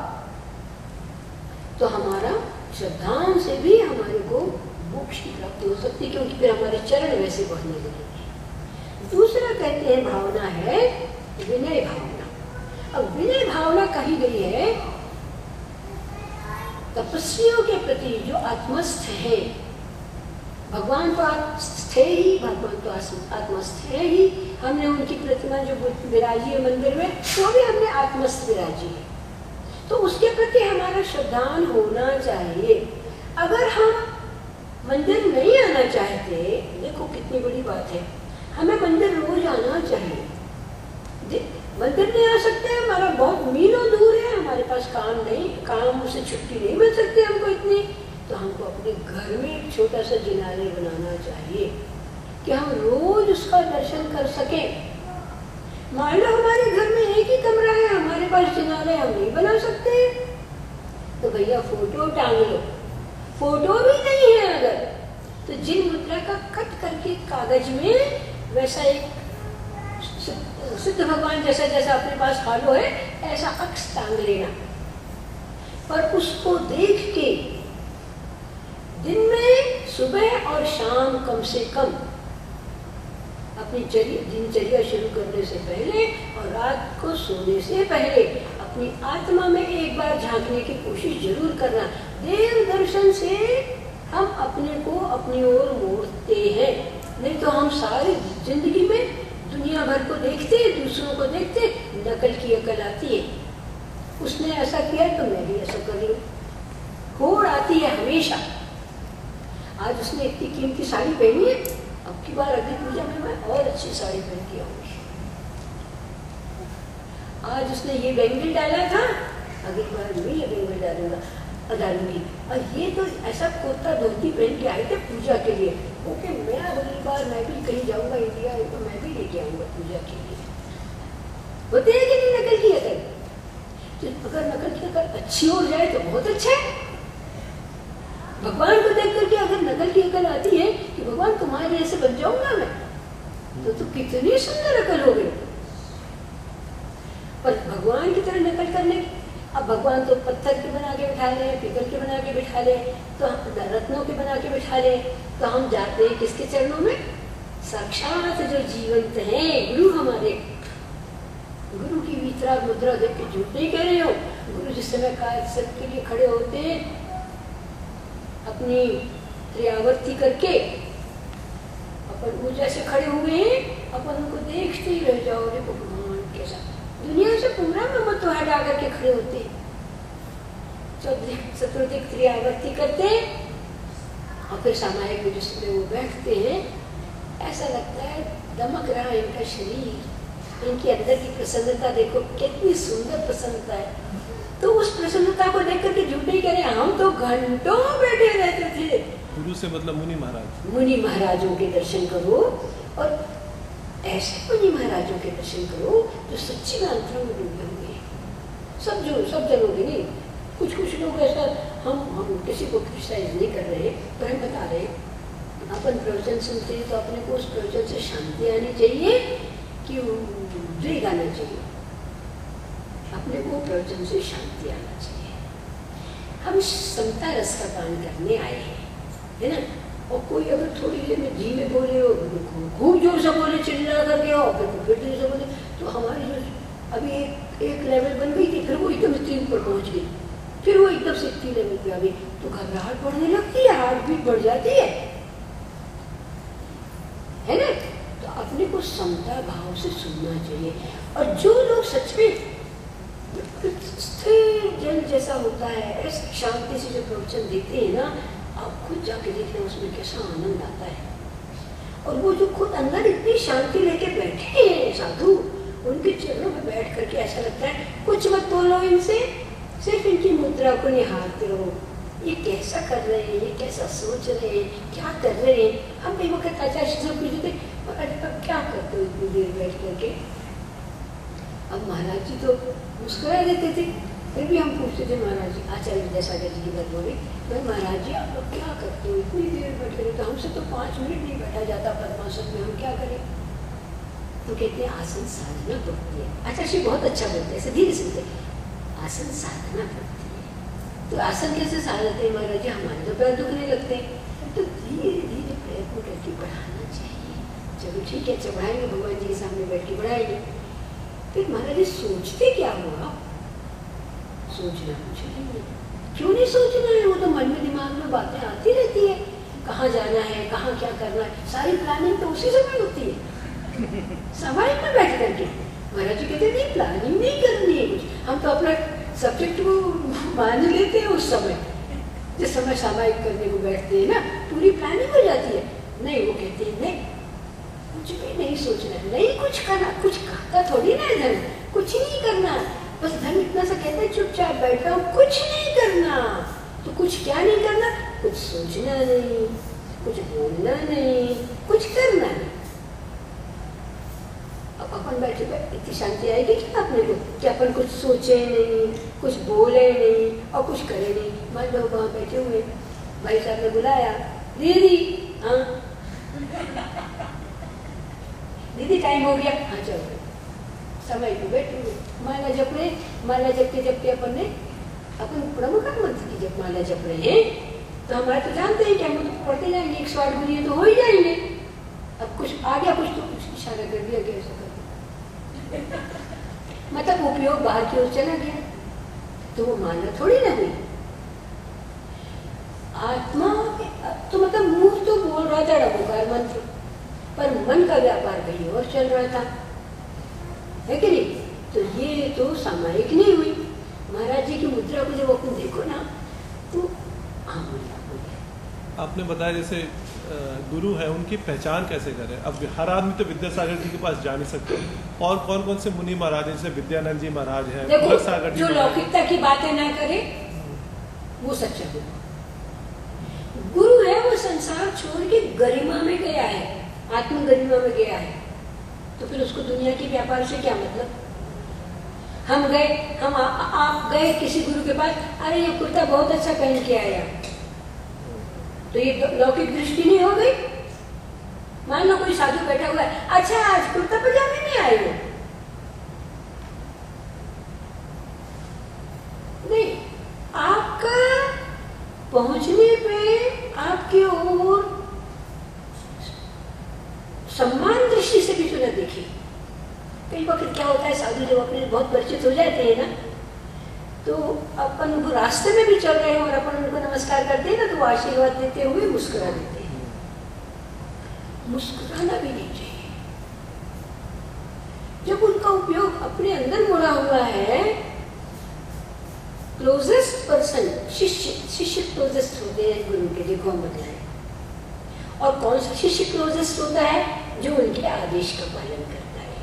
तो हमारा श्रद्धान से भी हमारे को मोक्ष की प्राप्ति हो सकती है, क्योंकि फिर हमारे चरण वैसे बढ़ने लगेंगे। दूसरा कहते हैं भावना है विनय भावना। अब विनय भावना कही गई है तपस्वियों के प्रति जो आत्मस्थ है। भगवान तो आत्मस्थ है ही, भगवान तो आत्मस्थ है ही। हमने उनकी प्रतिमा जो विराजी है मंदिर में, तो भी हमने आत्मस्थ विराजी है, तो उसके प्रति हमारा श्रद्धान होना चाहिए। अगर हम मंदिर नहीं आना चाहते, देखो कितनी बड़ी बात है, हमें मंदिर रोज आना चाहिए। मंदिर नहीं आ सकते, हमारा बहुत मीलों दूर है, हमारे पास काम नहीं, काम से छुट्टी नहीं मिल सकती हमको इतनी, तो हमको अपने घर में एक छोटा सा जिनालय बनाना चाहिए कि हम रोज उसका दर्शन कर सकें। मान लो हमारे घर में एक ही कमरा है, हमारे पास जिनालय हम नहीं बना सकते, तो भैया फोटो टांग लो। फोटो भी नहीं है अगर, तो जिन मुद्रा का कट करके कागज में वैसा एक सिद्ध भगवान जैसा जैसा अपने पास हालो है ऐसा अक्ष टांग लेना, पर उसको देख के दिन में सुबह और शाम कम से कम अपनी दिनचर्या शुरू करने से पहले और रात को सोने से पहले अपनी आत्मा में एक बार झांकने की कोशिश जरूर करना। देव दर्शन से हम अपने को अपनी ओर मोड़ते हैं, नहीं तो हम सारी जिंदगी में दुनिया भर को देखते, दूसरों को देखते, नकल की अकल आती है। उसने ऐसा किया तो मैं भी ऐसा कर लूं, होड़ आती है हमेशा। आज उसने इतनी कीमती साड़ी पहनी है, अब की बार अगली पूजा में मैं और अच्छी साड़ी पहन के आऊंगी। आज उसने ये बैंगल डाला था, अगली बार मैं ये बैंगल डालूंगी। और ये तो ऐसा कुर्ता धोती पहन के आए थे पूजा के लिए, ओके मैं अगली बार मैं भी कहीं जाऊंगा इंडिया, तो मैं भी लेके आऊंगा पूजा के लिए। होते हैं कि नहीं नकल की अकल? तो अगर नकल की अकल अच्छी हो जाए तो बहुत अच्छा है। भगवान को देख करके अगर नकल की अकल आती है कि भगवान तुम्हारे जैसे बन जाऊंगा मैं, तो कितनी सुंदर अकल हो गई। पर भगवान की तरह नकल करने की, अब भगवान तो पत्थर के बना के बिठा ले, पीतल के बना के बिठा ले, तो रत्नों के बना के बिठा ले, तो हम जाते हैं किसके चरणों में? साक्षात जो जीवंत हैं गुरु हमारे। गुरु की वितराग मुद्रा देख के झूठ नहीं कह रहे हो। गुरु जिस समय कायद सबके लिए खड़े होते हैं अपनी त्रियावर्ती करके, अपन वो जैसे खड़े हुए हैं, अपन उनको देखते ही रह जाओ, देखो भगवान कैसा दुनिया से पूरा ममत्व हटा करके खड़े होते, चतुर्दिक त्रियावर्ती करते, और फिर सामायिक में जिसमें वो बैठते हैं, ऐसा लगता है दमक रहा इनका शरीर, इनके अंदर की प्रसन्नता देखो कितनी सुंदर प्रसन्नता है। तो उस प्रसन्नता को देख करके झूठ नहीं करें, हम तो घंटों बैठे रहते थे। गुरु से मतलब मुनि महाराज, मुनि महाराजों के दर्शन करो, और ऐसे मुनि महाराजों के दर्शन करो जो सच्ची मात्रा में डूबे हुए हैं। सब जनों के नहीं, कुछ लोग ऐसा, हम किसी को क्रिटिसाइज नहीं कर रहे, पर हम बता रहे अपन प्रवचन सुनते हैं तो अपने को उस प्रवचन से शांति आनी चाहिए कि उद्वेग आना चाहिए। अपने को प्रवचन से शांति आना चाहिए। हम समता रस का पान करने आए हैं, है ना। और कोई अगर थोड़ी देर में धीमे बोले हो, खूब जोर से बोले, चिल्ला करके हो, फिर जोर से बोले, तो हमारी जो अभी एक लेवल बन गई थी, फिर वो एकदम 3 पर पहुंच गई, फिर वो एकदम से 3 लेवल पे आ गई, तो घबराहट बढ़ने लगती है, हार्ट बीट बढ़ जाती है ना। तो अपने को समता भाव से सुनना चाहिए। और जो लोग सच में स्थिर जल जैसा होता है, ऐसे शांति से जो प्रवचन देते हैं ना, आप खुद जाके देखना उसमें कैसा आनंद आता है। और वो जो खुद अंदर इतनी शांति लेके बैठे हैं साधु, उनके चरणों में बैठ करके ऐसा लगता है कुछ मत बोलो इनसे, सिर्फ इनकी मुद्रा को निहारते रहो, ये कैसा कर रहे हैं, ये कैसा सोच रहे हैं, क्या कर रहे हैं। हम कई वक्त आचार्य से पूछते अब क्या करते हो इतनी देर बैठ करके। अब महाराज जी तो मुस्कुरा देते थे, फिर भी हम पूछते थे महाराज जी, आचार्य विद्यासागर जी की बात बोले, भाई महाराज जी आप लोग क्या करते हो इतनी देर बैठ कर, तो हमसे तो 5 मिनट नहीं बैठा जाता पद्मासन में, हम क्या करें। तो कहते हैं आसन साधना पड़ती है। आचार्य जी बहुत अच्छा बोलते हैं, ऐसे धीरे से आसन साधना पड़ती है। तो आसन कैसे साधते हैं महाराज जी, हमारे तो पैर दुखने लगते हैं, तो धीरे धीरे प्रयत्न करके बढ़ाना चाहिए। चलो ठीक है, अच्छा बढ़ाएंगे, भगवान जी के सामने बैठ के बढ़ाएंगे। फिर महाराज जी सोचते क्या हुआ, सोचना कुछ नहीं, क्यों नहीं सोचना है, वो तो मन में दिमाग में बातें आती रहती है, कहाँ जाना है, कहाँ क्या करना है, सारी प्लानिंग तो उसी समय होती है सवाई में बैठ करके। महाराज जी कहते नहीं प्लानिंग नहीं करनी है कुछ, हम तो अपना सब्जेक्ट को मान लेते हैं उस समय, जिस समय सामायिक करने को बैठते हैं ना, पूरी प्लानिंग हो जाती है। नहीं, वो कहते हैं नहीं कुछ भी नहीं सोचना, नहीं कुछ करना, कुछ कहता थोड़ी ना इधर, कुछ नहीं करना, बस धर्म इतना सा कहता है चुपचाप बैठा हूँ, कुछ नहीं करना। तो कुछ क्या नहीं करना, कुछ सोचना नहीं, कुछ बोलना नहीं, कुछ करना नहीं। अब अपन बैठे बैठे इतनी शांति आएगी क्या अपने को, कि अपन कुछ सोचे नहीं, कुछ बोले नहीं और कुछ करे नहीं। मान लो वहाँ बैठे हुए, भाई साहब ने बुलाया, दीदी हाँ दीदी टाइम हो गया, हाँ चलो, समय पे बैठे हुए माला जप रहे, माला जपते जपते अपन ने अपन प्रमुख मंत्र की जप माला जप रहे हैं, तो हमारे तो जानते हैं कि हम तो पढ़ते जाएंगे, 108 बोलिए तो हो ही जाएंगे। अब कुछ आ गया, कुछ तो कुछ इशारा कर दिया, कैसा मतलब उपयोग बाहर की ओर चला गया, तो वो माला थोड़ी ना हुई। आत्मा तो मतलब मुंह तो बोल रहा था रघुकार मंत्र, पर मन का व्यापार कहीं और चल रहा था, है कि नहीं। तो ये तो सामायिक नहीं हुई। महाराज जी की मुद्रा को जब अपन देखो ना, तो आपने बताया जैसे गुरु है, उनकी पहचान कैसे करें। अब हर आदमी तो विद्यासागर जी के पास जा नहीं सकते, और कौन कौन से मुनि महाराज हैं, जैसे विद्यानंद जी महाराज हैं, देखो जो लौकिकता की बातें ना करे वो सच्चा गुरु है। वो संसार छोड़ के गरिमा में गया है, आत्म गरिमा में गया है, तो फिर उसको दुनिया के व्यापार से क्या मतलब। हम गए, हम आप गए किसी गुरु के पास, अरे ये कुर्ता बहुत अच्छा पहन के आया, तो ये लौकिक दृष्टि नहीं हो गई। मान लो कोई साधु बैठा हुआ है, अच्छा आज कुर्ता पजामे में आए हो, नहीं, आपका पहुंचने पे आपकी ओर सम्मान दृष्टि से भी तो न देखी। कई वक्त क्या होता है, साधु जब अपने बहुत परिचित हो जाते हैं ना, तो अपन उनको रास्ते में भी चल रहे हैं और अपन उनको नमस्कार करते हैं ना, तो वो आशीर्वाद देते हुए मुस्कुरा देते हैं। मुस्कुराना भी नहीं चाहिए। जब उनका उपयोग अपने अंदर मुड़ा हुआ है, क्लोजेस्ट पर्सन शिष्य क्लोजेस्ट होते हैं गुरु के, देखो हम बताएं। और कौन सा शिष्य क्लोजेस्ट होता है, जो उनके आदेश का पालन करता है।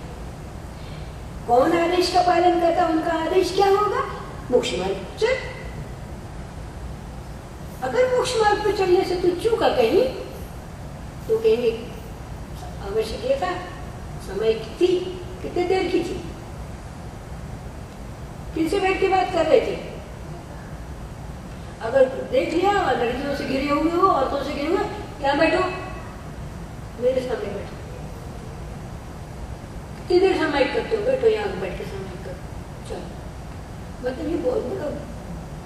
कौन आदेश का पालन करता है, उनका आदेश क्या होगा, मोक्ष मार्ग चल। अगर मोक्ष मार्ग पर चलने से तू चूका कहीं, तो कहेंगे आवश्यकता समय की थी, कितने देर की थी, किनसे बैठ के बात कर रहे थे। अगर देख लिया और लड़कियों से घिरे हुए हो, औरतों से घिरे हुए, क्या बैठो, मेरे सामने बैठो, कितनी देर समाइक करते हो, बैठो यहाँ बैठ के समाइक करो, चलो। मतलब ये बहुत बड़ा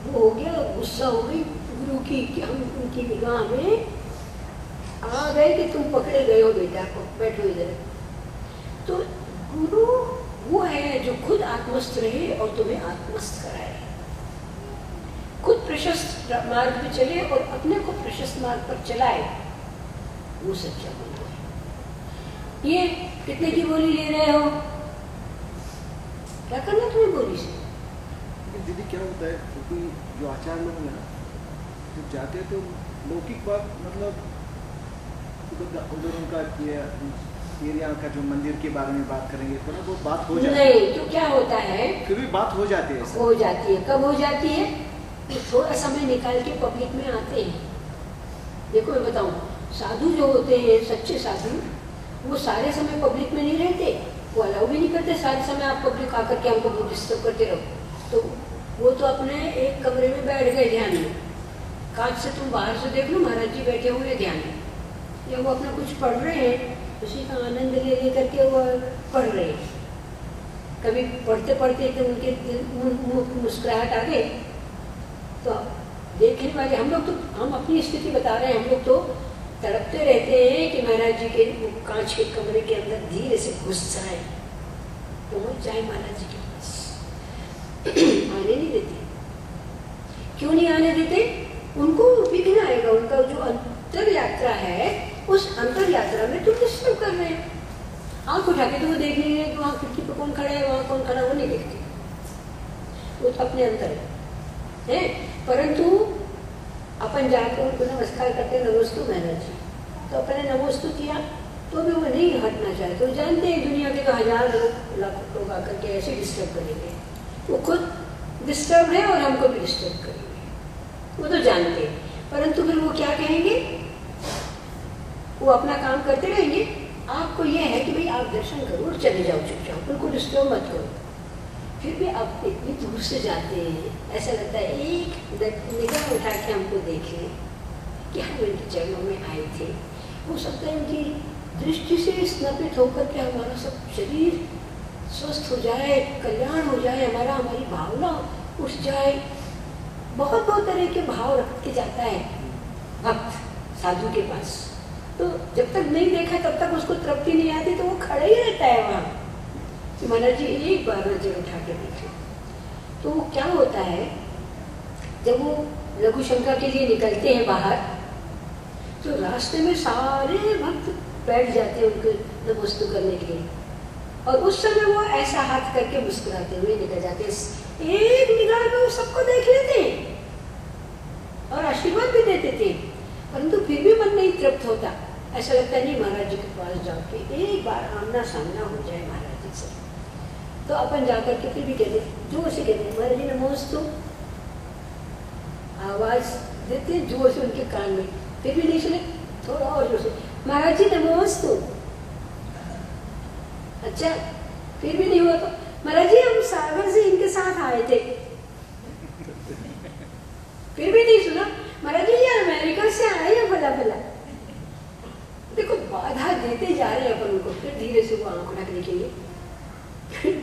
वो हो गया, गुस्सा हो गई गुरु की कि हम उनकी निगाह में आ गए कि तुम पकड़े गए हो बेटा को, बैठो इधर। तो गुरु वो है जो खुद आत्मस्थ रहे और तुम्हें आत्मस्थ कराए, खुद प्रशस्त मार्ग पे चले और अपने को प्रशस्त मार्ग पर चलाए, वो सच्चा गुरु है। ये कितने की बोली ले रहे हो, क्या करना तुम्हें बोली से। दीदी क्या होता है, क्योंकि जो आचार लोग हैं ना, जब जाते हैं तो लौकिक बात मतलब उधर उनका एरिया का जो मंदिर के बारे में बात करेंगे तो ना वो बात हो जाती है। नहीं तो क्या होता है, फिर भी बात हो जाती है, हो जाती है। कब हो जाती है, वो थोड़ा समय निकाल के पब्लिक में आते हैं। देखो मैं बताऊँ, साधु जो होते हैं, सच्चे साधु, वो सारे समय पब्लिक में नहीं रहते, वो अलाउ भी नहीं करते सारे समय आप पब्लिक आकर के हमको डिस्टर्ब करते रहो। तो वो तो अपने एक कमरे में बैठ गए ध्यान में, कांच से तुम बाहर से देख लो, महाराज जी बैठे हुए ध्यान में, या वो अपना कुछ पढ़ रहे हैं, उसी का आनंद ले करके वो पढ़ रहे हैं। कभी पढ़ते पढ़ते तो उनके मुस्कुराहट आ गए तो देखने वाले हम लोग, तो हम अपनी स्थिति बता रहे हैं, हम लोग तो तड़पते रहते हैं कि महाराज जी के कांच के कमरे के अंदर धीरे से घुस जाए, पहुंच जाए महाराज जी के पास। आने नहीं देते। क्यों नहीं आने देते? उनको विघ्न आएगा, उनका जो अंतर यात्रा है, उस अंतर यात्रा में तुम डिस्टर्ब कर रहे हैं। आँख उठा के तो वो देख नहीं रहे कि वहाँ खिड़की पर कौन खड़ा है, वहाँ कौन खड़ा, वो नहीं देखते, वो तो अपने अंतर है। परंतु अपन जाकर उनको नमस्कार करते, नमस्तु महाराज जी, तो अपने नमस्तु किया तो भी वो नहीं हटना चाहते। तो जानते हैं दुनिया के तो हजार लोग, लाखों लोग आकर के ऐसे डिस्टर्ब करेंगे, वो खुद डिस्टर्ब है और हमको भी डिस्टर्ब करेंगे, वो तो जानते हैं। परंतु फिर वो क्या कहेंगे, वो अपना काम करते रहेंगे। आपको ये है कि भाई आप दर्शन करो और चले जाओ चुपचाप, उनको डिस्टर्ब मत करो। फिर भी आप इतनी दूर से जाते हैं, ऐसा लगता है एक निगाह उठा के हमको देख लें कि हम इनके चरणों में आए थे। हो सकता है उनकी दृष्टि से स्नापित होकर के हमारा सब शरीर स्वस्थ हो जाए, कल्याण हो जाए, हमारी भावना उठ जाए। बहुत बहुत तरह के भाव रख के जाता है भक्त साधु के पास। तो जब तक नहीं देखा तब तक उसको तृप्ति नहीं आती, तो वो खड़ा ही रहता है वहाँ। महाराज जी एक बार नजर उठा के देखे तो वो क्या होता है, जब वो लघु शंका के लिए निकलते हैं बाहर, तो रास्ते में सारे भक्त बैठ जाते हैं उनको नमस्तु करने के लिए, और उस समय वो ऐसा हाथ करके मुस्कुराते हुए निकल जाते हैं। एक निगाह में वो सबको देख लेते हैं और आशीर्वाद भी देते थे, परंतु फिर भी मन नहीं तृप्त होता। ऐसा लगता है नहीं, महाराज जी के पास जाके एक बार आमना सामना हो जाए महाराज जी से। तो अपन जाकर के फिर भी कहते, जोर से कहते हैं महाराज जी नमस्तु, आवाज देते जोर से उनके कान में, फिर भी नहीं सुने, थोड़ा और जोर से महाराज जी नमस्तु। अच्छा फिर भी नहीं हुआ तो महाराज जी हम सागर से इनके साथ आए थे, फिर भी नहीं सुना, महाराज जी ये अमेरिका से आए हैं भला भला। देखो बाधा देते जा रहे हैं अपन उनको, फिर धीरे से वो आंख उठा के देखेंगे,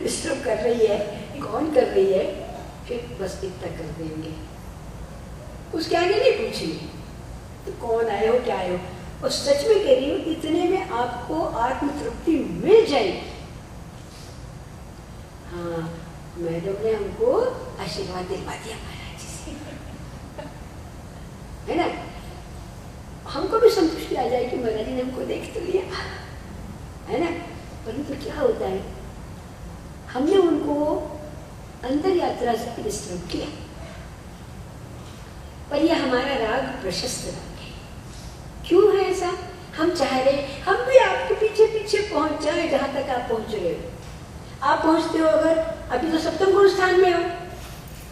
डिस्टर्ब कर रही है, कौन कर रही है, फिर बस इतना कर देंगे, उसके आगे नहीं पूछेंगे तो कौन आए हो क्या आए हो। और सच में कह रही हूँ, इतने में आपको आत्म तृप्ति मिल जाएगी। हाँ मैडम ने हमको आशीर्वाद दिलवा दिया महाराज जी से, है ना, हमको भी संतुष्टि आ जाए कि महाराज जी ने हमको देख तो लिया, है ना। परंतु क्या होता है, हमने उनको अंतर यात्रा से डिस्टर्ब किया, पर यह हमारा राग प्रशस्त राग है। क्यों है ऐसा? हम चाह रहे हम भी आपके पीछे पीछे पहुंच जाए जहां तक आप पहुंच रहे हो। आप पहुंचते हो, अगर अभी तो सप्तम गुरु स्थान में हो,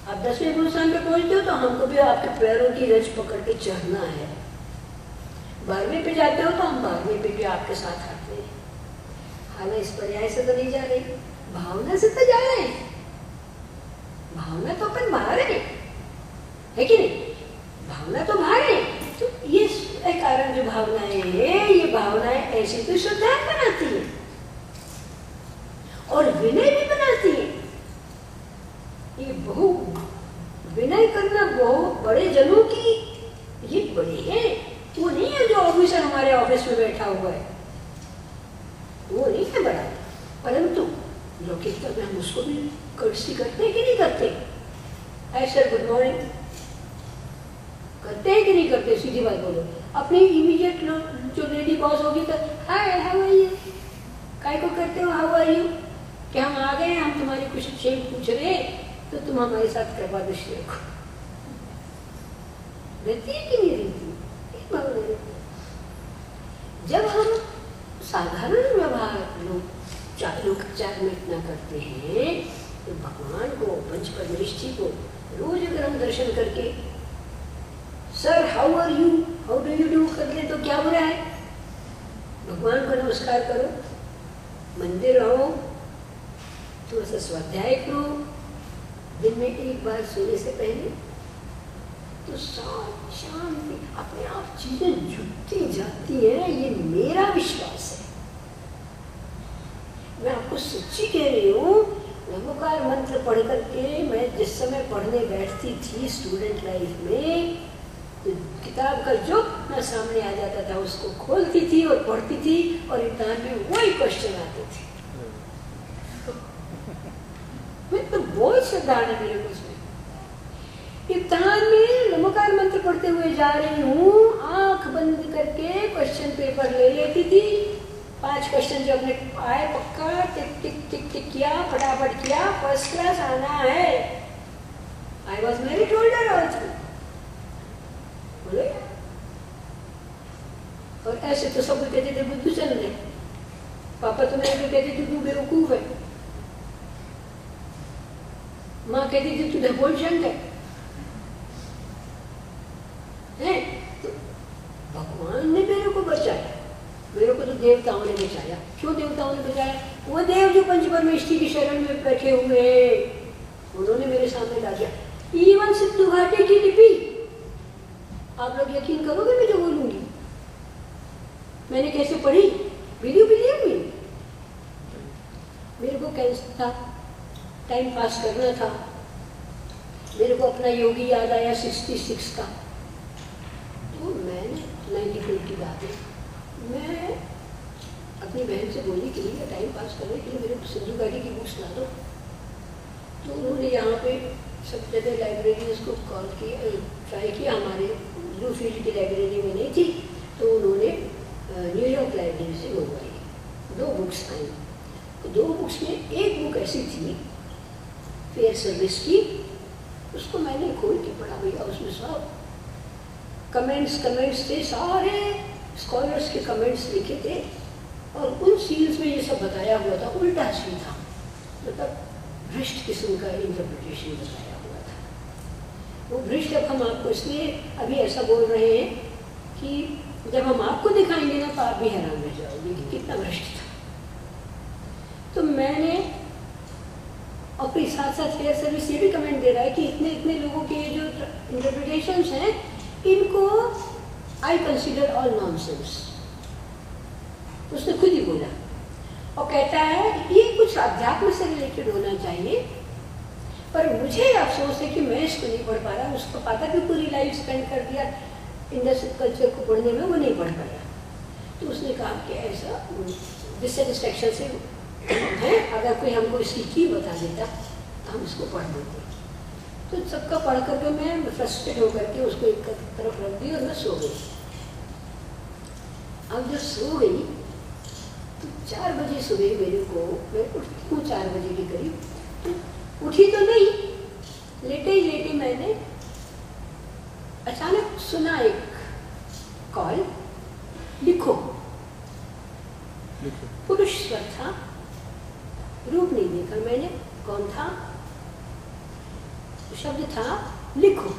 आप 10वें गुरु स्थान पे पहुंचते हो, तो हमको भी आपके पैरों की रज पकड़ के चढ़ना है। 12वें पे जाते हो तो हम 12वें पे भी आपके साथ आते हैं। हालांकि इस पर्याय से तो नहीं जा रहे, भावना से तो जा रहे हैं। भावना तो अपन बाहर है कि नहीं? भावना तो बाहर है। तो ये कारण जो भावनाएं हैं, ये भावनाएं ऐसे तो श्रद्धा बनाती है और विनय भी बनाती है। ये बहु विनय करना बहुत बड़े जनों की ये बड़े हैं, वो नहीं है जो ऑफिसर हमारे ऑफिस में बैठा हुआ है, वो नहीं है बड़ा। परंतु लौकिकता में हम उसको भी कर्सी करते हैं कि नहीं करते? हाय सर, गुड मॉर्निंग करते हैं कि नहीं करते? सीधी बात बोलो। अपने इमीडिएट जो लेडी बॉस होगी तो हाय हाउ आर यू, काय को करते हो हाउ आर यू, कि हम आ गए, हम तुम्हारी कुछ शेम पूछ रहे तो तुम हमारे साथ करवा दो शेयर को। रहती है कि नहीं रहती? जब हम साधारण व्यवहार लोग चार में इतना करते हैं तो भगवान को, पंच परमेष्ठी को रोज अगर हम दर्शन करके sir how are you, how do you do कर ले तो क्या बुरा है? भगवान को नमस्कार करो, मंदिर रहो, थोड़ा सा स्वाध्याय करो, दिन में एक बार सोने से पहले, तो शांति अपने आप चीजें जुटती जाती है। ये मेरा विश्वास है, मैं आपको सच्ची कह रही हूँ। नमोकार मंत्र पढ़ करके मैं जिस समय पढ़ने बैठती थी स्टूडेंट लाइफ में, तो किताब का जो अपना सामने आ जाता था उसको खोलती थी और पढ़ती थी, और इम्तिहान में वही क्वेश्चन आते थे। मैं तो बहुत श्रद्धा है मेरे को उसमें। इम्तिहान में नमोकार मंत्र पढ़ते हुए जा रही हूँ, आंख बंद करके क्वेश्चन पेपर ले लेती थी, 5 क्वेश्चन जो अपने आए पक्का टिक टिक टिक टिक किया, फटाफट किया, फर्स्ट क्लास आना है। I was merit holder also, बोले। और ऐसे तो सब कहते थे बुद्धू चंद है, पापा तो मेरे को कहते थे तू बेवकूफ है, माँ कहती थी तू ढकोल शंक है। तो भगवान ने मेरे को बचाया, मेरे को तो देवताओं ने बचाया। क्यों देवताओं ने बचाया? वो देव जो पंच परमेष्ठी की शरण में बैठे हुए, उन्होंने मेरे सामने ला दिया। इवन सिद्धू घाटी की लिपि, आप लोग यकीन करोगे मैं जो बोलूंगी? मैंने कैसे पढ़ी? Video believe me. मेरे को कैसा था, टाइम पास करना था, मेरे को अपना योगी याद आया 66 का, तो मैंने 92 की बात है, मैं अपनी बहन से बोली कि भैया टाइम पास करने के लिए मेरे को सिद्धू घाटी की बुक्स ला दो। तो उन्होंने यहाँ पे सब जगह लाइब्रेरीज को कॉल किया, ट्राई किया, हमारे ब्लू फील्ड की लाइब्रेरी में नहीं थी, तो उन्होंने न्यूयॉर्क लाइब्रेरी से मंगवाई, 2 बुक्स आई। तो 2 बुक्स में एक बुक ऐसी थी फेयर सर्विस की, उसको मैंने खोल के पढ़ा भैया, उसमें सब कमेंट्स थे, सारे स्कॉलर्स के कमेंट्स लिखे थे, और उन सील्स में ये सब बताया हुआ था, उल्टा सीधा, मतलब भ्रष्ट किस्म का इंटरप्रिटेशन बताया हुआ था। वो भ्रष्ट अब हम आपको इसलिए अभी ऐसा बोल रहे हैं कि जब हम आपको दिखाएंगे ना तो आप भी हैरान रह जाओगे कि कितना भ्रष्ट था। तो मैंने अपने साथ साथ फेयर सर्विस ये भी कमेंट दे रहा है कि इतने इतने लोगों के जो इंटरप्रिटेशंस हैं, इनको आई कंसिडर ऑल नॉनसेंस। उसने खुद ही बोला, और कहता है ये कुछ अध्यात्म से रिलेटेड होना चाहिए, पर मुझे अफसोस है कि मैं इसको नहीं पढ़ पा रहा। उसको पता भी पूरी लाइफ स्पेंड कर दिया इंडस कल्चर को पढ़ने में, वो नहीं पढ़ पाया। तो उसने कहा कि ऐसा डिससेटिस्फैक्शन से है, अगर कोई हमको इसकी की बता देता तो हम इसको पढ़ लेते। तो सबका पढ़ करके मैं फ्रस्ट्रेट होकर के उसको एक तरफ रख दी और मैं सो गई। अब जब सो गई तो 4 बजे सुबह मेरे को, मैं उठती हूँ 4 बजे के करीब, तो उठी तो नहीं, लेटे ही लेटे मैंने अचानक सुना एक कॉल, लिखो। पुरुष स्वर था, रूप नहीं देखा मैंने, कौन था, शब्द था लिखो।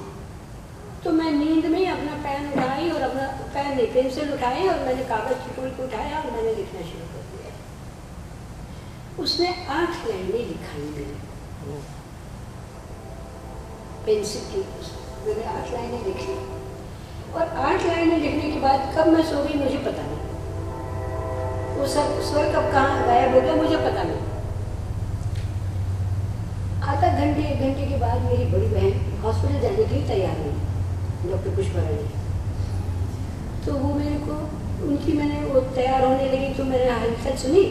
तो मैं नींद में अपना पेन उठाई और अपना पेन नहीं पेंसिल उठाई और मैंने कागज की टुकड़ी को उठाया और मैंने लिखना शुरू कर दिया। उसने 8 लाइनें लिखाई मेरे पेंसिल की, मैंने 8 लाइनें लिखी, और 8 लाइनें लिखने के बाद कब मैं सो गई मुझे पता नहीं, वो सब स्वर कब कहाँ गायब हो गया मुझे पता नहीं। आधा घंटे 1 घंटे के बाद मेरी बड़ी बहन हॉस्पिटल जाने के लिए तैयार हुई, डॉक्टर पुष्पा रानी। तो वो मेरे को उनकी मैंने वो तैयार होने लगी तो मैंने हलचल सुनी,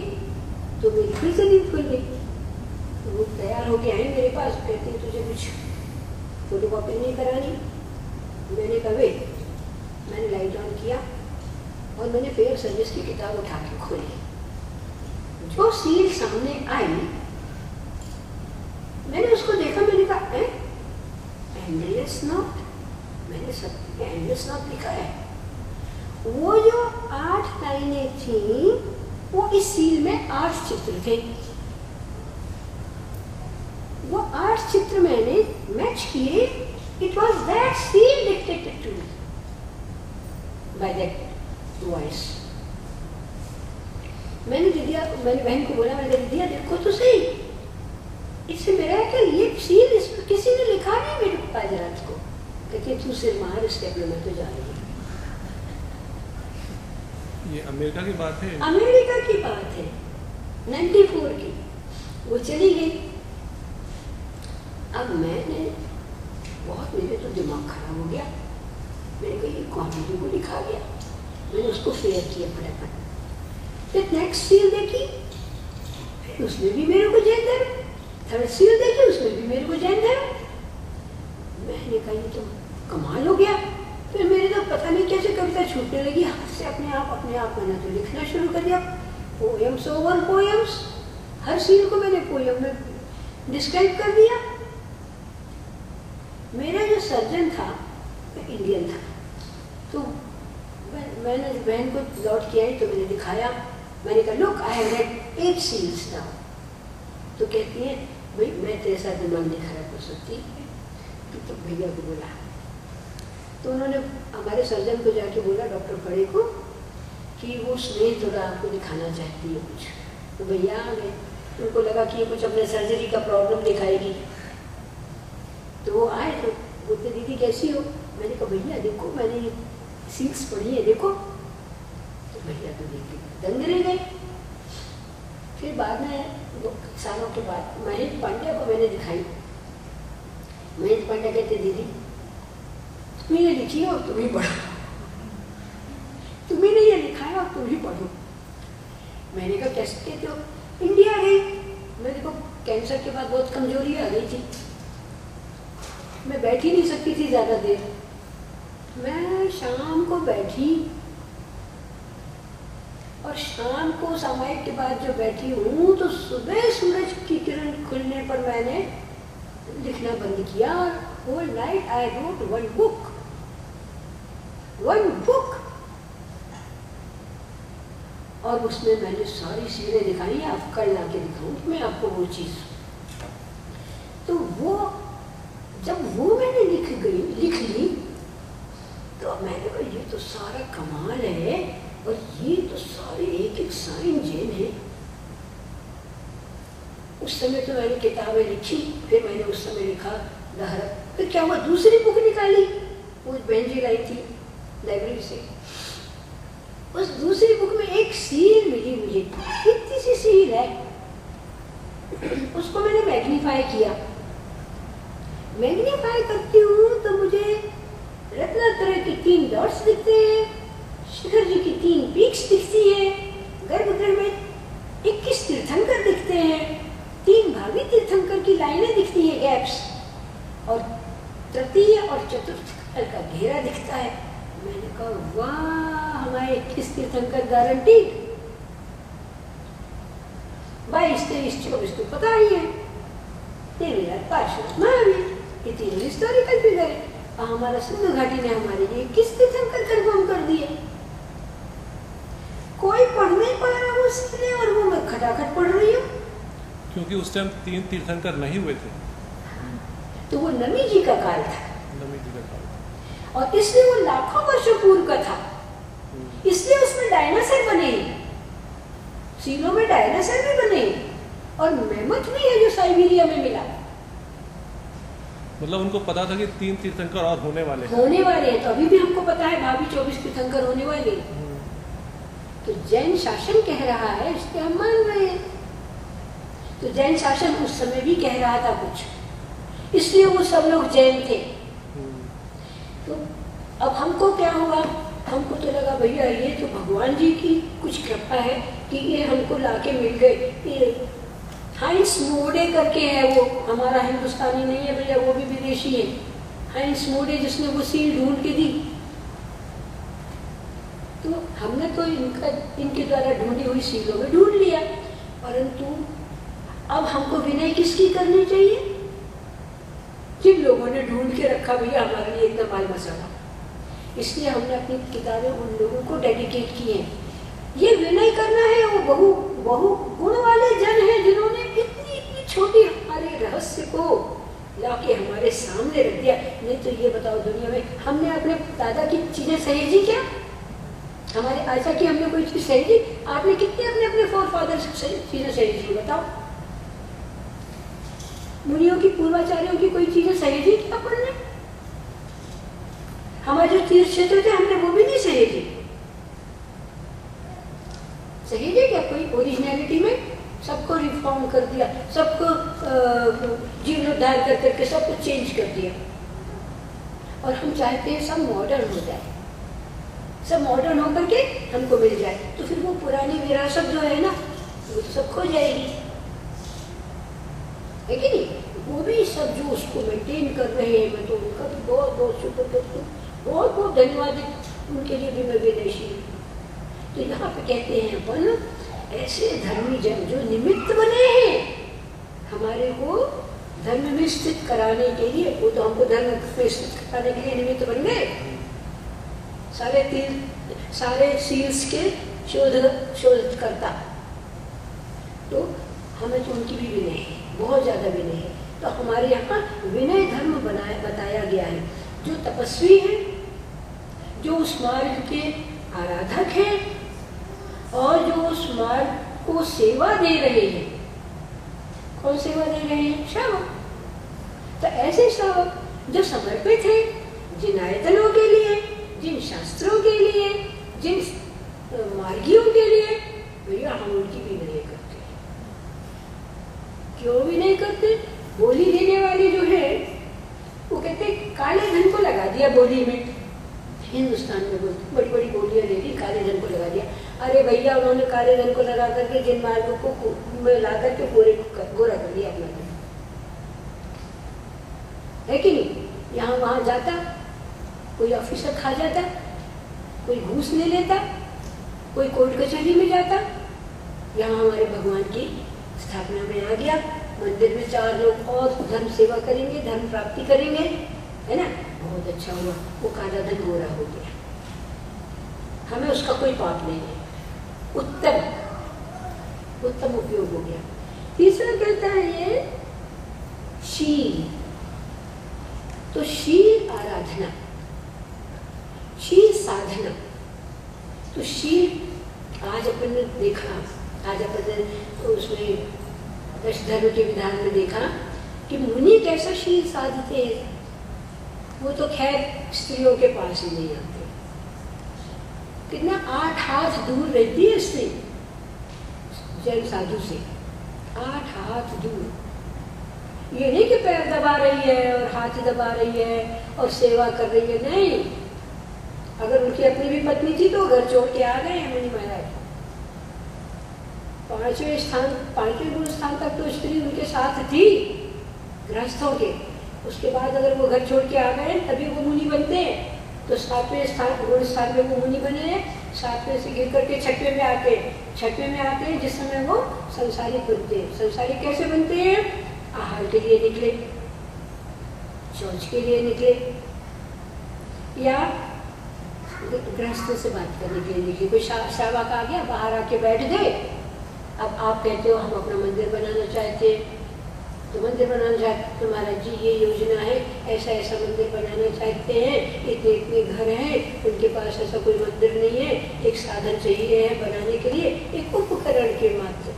तो मेरी फिर से नींद खुल गई। तो वो तैयार होके आई मेरे पास, कहती तुझे कुछ फोटो कॉपी नहीं करानी। मैंने कहा वे, मैंने लाइट ऑन किया और मैंने फेयर सर्विस की किताब उठा के खोली। जो सील सामने आई मैंने उसको देखा, मैंने कहा एंडलेस नॉट, मैंने सब एंडलेस नॉट लिखा है। वो जो 8 लाइनें थी वो इस सील में 8 चित्र थे। वो 8 चित्र मैंने मैच किए. It was that scene dictated to me by that voice. मैंने बहन को बोला, मैंने दीदिया देखो तो सही, इससे मेरा है कि ये सीन इसमें किसी ने लिखा नहीं मेरे को आज रात को. कहती तू सिर मार स्टेप में, मैं तो जा रही हूँ. ये अमेरिका की बात है? अमेरिका की बात है, 94 की. वो चली गई. अब मैंने बहुत, मेरे तो दिमाग खराब हो गया. मैंने कहा ये कॉमेडी को लिखा गया. मैंने उसको फेयर किया फटाफट. फिर नेक्स्ट सील देखी, फिर उसमें भी मेरे को जैन धर्म. थर्ड सील देखी, उसमें भी मेरे को जैन धर्म. मैंने कहा ये तो कमाल हो गया. फिर मेरे तो पता नहीं कैसे कविता छूटने लगी हाथ से अपने आप. मैंने तो लिखना शुरू कर दिया. Poems over poems. हर सीन को मैंने पोएम में डिस्क्राइब कर दिया. मेरा जो सर्जन था वो इंडियन था. तो मैंने बहन को लौट किया तो मैंने दिखाया. मैंने कहा look I have red 8 seals now. तो कहती है भाई मैं तेरे साथ दिमाग नहीं खराब कर सकती. तो भैया को बोला. तो उन्होंने हमारे सर्जन को जाके बोला डॉक्टर खड़े को कि वो स्नेह थोड़ा आपको दिखाना चाहती है कुछ. तो भैया आ गए. उनको लगा कि ये कुछ अपने सर्जरी का प्रॉब्लम दिखाएगी. तो वो आए तो बोलते दीदी कैसी हो. मैंने कहा भैया देखो मैंने ये सील्स पढ़ी है देखो. तो भैया तो देख के दंग रह गए. फिर बाद में 2 सालों के बाद महेंद्र पांड्या को मैंने दिखाई. महेंद्र पांड्या कहते दीदी तुम्हें ये लिखी है और तुम ही पढ़ो. तुम्हें ये लिखा है और तुम ही पढ़ो. मैंने कहा कैसे कहते हो. इंडिया गई. मेरे को कैंसर के बाद बहुत कमजोरी आ गई थी. मैं बैठ ही नहीं सकती थी ज़्यादा देर. मैं शाम को बैठी और शाम को सामायिक के बाद जो बैठी हूँ तो सुबह सूरज की किरण खुलने पर मैंने लिखना बंद किया. Whole night I wrote one book. और उसमें मैंने सारी सीरें दिखाई. आप कल ला के दिखाऊँ मैं आपको वो चीज़. तो वो जब वो मैंने लिख ली तो मैंने कहा ये तो सारा कमाल है और ये तो सारे एक साइन जैन है. उस समय तो मैंने किताबें लिखी. फिर मैंने उस समय लिखा लहर. फिर क्या हुआ दूसरी बुक निकाली. वो बहन जी लाई थी लाइब्रेरी से. उस दूसरी बुक में एक सील मिली मुझे. इतनी सी सील है. उसको मैंने मैग्नीफाई किया. मैग्नीफाई करती हूँ तो मुझे रत्नात्रय के 3 डॉट्स दिखते हैं. शिखर जी की 3 पीक्स दिखती है. गर्भगृह में 21 तीर्थंकर दिखते हैं. 3 भावी तीर्थंकर की लाइनें दिखती है गैप्स. और तृतीय और चतुर्थ कल का घेरा दिखता है. मैंने कहा वाह हमारे 21 तीर्थंकर गारंटीड. 22, 23, 24 तो पता ही है. 13 पार्षद महावीर ये 3 हिस्टोरिकल फिगर है. हमारा सिंधु घाटी ने हमारे लिए 21 तीर्थंकर कंफर्म कर दिए. कोई पढ़ नहीं पा रहा वो सीधे और वो मैं खटाखट पढ़ रही हूँ. क्योंकि उस टाइम 3 तीर्थंकर नहीं हुए थे. तो वो नमी जी का काल था. नमी जी का काल. और इसलिए वो लाखों वर्षों पूर्व का था. इसलिए उसमें डायनासोर बने. सीलों में डायनासोर भी बने और मेमथ भी है जो साइबेरिया में मिला. मतलब उनको पता था कि 3 तीर्थंकर और होने वाले हैं. तो अभी भी हमको पता है भाभी 24 तीर्थंकर होने वाले. तो जैन शासन कह रहा है इसलिए हम मान रहे हैं. तो जैन शासन उस समय भी कह रहा था कुछ, इसलिए वो सब लोग जैन थे. तो अब हमको क्या हुआ. हमको तो लगा भैया ये तो भगवान जी की कुछ कृपा है कि ये हमको लाके मिल गए. ये हाइंस मोडे करके है. वो हमारा हिंदुस्तानी नहीं है भैया, वो भी विदेशी है. हाइंस मोडे जिसने वो सील ढूंढ के दी. तो हमने तो इनके द्वारा ढूंढी हुई सीलों में ढूंढ लिया. परंतु अब हमको विनय किसकी करनी चाहिए. जिन लोगों ने ढूंढ के रखा भैया हमारे लिए इतना माल मसाला. इसलिए हमने अपनी किताबें उन लोगों को डेडिकेट की हैं. ये विनय करना है वो बहु गुण वाले जन हैं जिन्होंने इतनी छोटी हमारे रहस्य रहस्य को लाके हमारे सामने रख दिया। नहीं तो ये बताओ, दुनिया में हमने अपने दादा की चीजें सहेजी क्या? हमारे आशा की हमने कोई चीज सहेजी? आपने कितने अपने अपने फोर फादर चीजें सहेजी बताओ? मुनियों की, पूर्वाचार्यों की कोई चीजें सहेजी क्या अपन ने? हमारे जो तीर्थ क्षेत्र थे हमने वो भी नहीं सहेजी। सहेजे क्या कोई ओरिजिनलिटी में? सबको रिफॉर्म कर दिया, सबको जीर्णोद्धार कर करके सब कुछ चेंज कर दिया। और हम चाहते हैं सब मॉडर्न हो जाए, सब मॉडर्न होकर के हमको मिल जाए। तो फिर वो पुरानी विरासत जो है ना, वो तो सब खो जाएगी, है कि नहीं? वो भी सब जो उसको मेंटेन कर रहे हैं, मैं तो उनका भी बहुत बहुत शुक्र करती हूँ, बहुत बहुत धन्यवाद उनके लिए भी मैं विदेशी। तो यहाँ पे कहते हैं अपन ऐसे धर्मी जन जो निमित्त बने हैं हमारे को धर्म में स्थित कराने के लिए, वो तो हमको धर्म में स्थित कराने के लिए निमित्त बन गए। सारे सील्स के शोध करता, तो हमें तो उनकी भी विनय है, बहुत ज्यादा विनय है। तो हमारे यहाँ विनय धर्म बताया गया है। जो तपस्वी है, जो उस मार्ग के आराधक हैं और जो उस मार्ग को सेवा दे रहे हैं, कौन सेवा दे रहे हैं? श्रावक। तो ऐसे श्रावक जो समर्पित हैं जिन आयतनों के लिए, जिन शास्त्रों के लिए, जिन मार्गियों के लिए, भैया हम उनकी भी नहीं करते। क्यों भी नहीं करते? बोली देने वाले जो है वो कहते काले धन को लगा दिया बोली में। हिंदुस्तान में बड़ी बड़ी बोलियां ले ली, काले धन को लगा दिया। अरे भैया, उन्होंने काले धन को लगा करके जिन मार्गों को में ला करके गोरा कर दिया अपना धन, है कि नहीं? यहाँ वहां जाता, कोई ऑफिसर खा जाता, कोई घूस ले लेता, कोई कोर्ट कचहरी में जाता। यहाँ हमारे भगवान की स्थापना में आ गया, मंदिर में 4 लोग और धर्म सेवा करेंगे, धर्म प्राप्ति करेंगे, है ना? बहुत अच्छा हुआ, वो काला धन गोरा हो गया, हमें उसका कोई पाप नहीं है। उत्तम उपयोग हो गया। तीसरा कहता है ये शील। तो शील आराधना, शील साधना। तो शील आज अपन ने देखा, आज अपन ने उसमें दश धर्म के विधान में देखा कि मुनि कैसा शील साधते हैं। वो तो खैर स्त्रियों के पास ही नहीं आते। कितना 8 हाथ दूर रहती है स्त्री जैन साधु से, 8 हाथ दूर। ये नहीं कि पैर दबा रही है और हाथ दबा रही है और सेवा कर रही है, नहीं। अगर उनकी अपनी भी पत्नी थी तो घर छोड़ के आ गए हैं मुनि महाराज। 5वें गुरु स्थान तक तो स्त्री उनके साथ थी गृहस्थों के। उसके बाद अगर वो घर छोड़ के आ गए तभी वो मुनि बनते हैं। तो 7वें गुरु स्थान में वो मुनि बने हैं। 7वें से गिर करके 6वें में आते हैं, जिस समय वो संसारिक बनते हैं। संसारिक कैसे बनते हैं? आहार के लिए निकले, शौच के लिए निकले, या गृहस्थों से बात करने के लिए निकले। कोई श्रावक आ गया, बाहर आके बैठ गए। अब आप कहते हो हम अपना मंदिर बनाना चाहते हैं, तो मंदिर बनाना चाहते तो महाराज जी ये योजना है, ऐसा ऐसा मंदिर बनाना चाहते हैं, इतने इतने घर हैं, उनके पास ऐसा कोई मंदिर नहीं है, एक साधन चाहिए है बनाने के लिए, एक उपकरण के मात्र,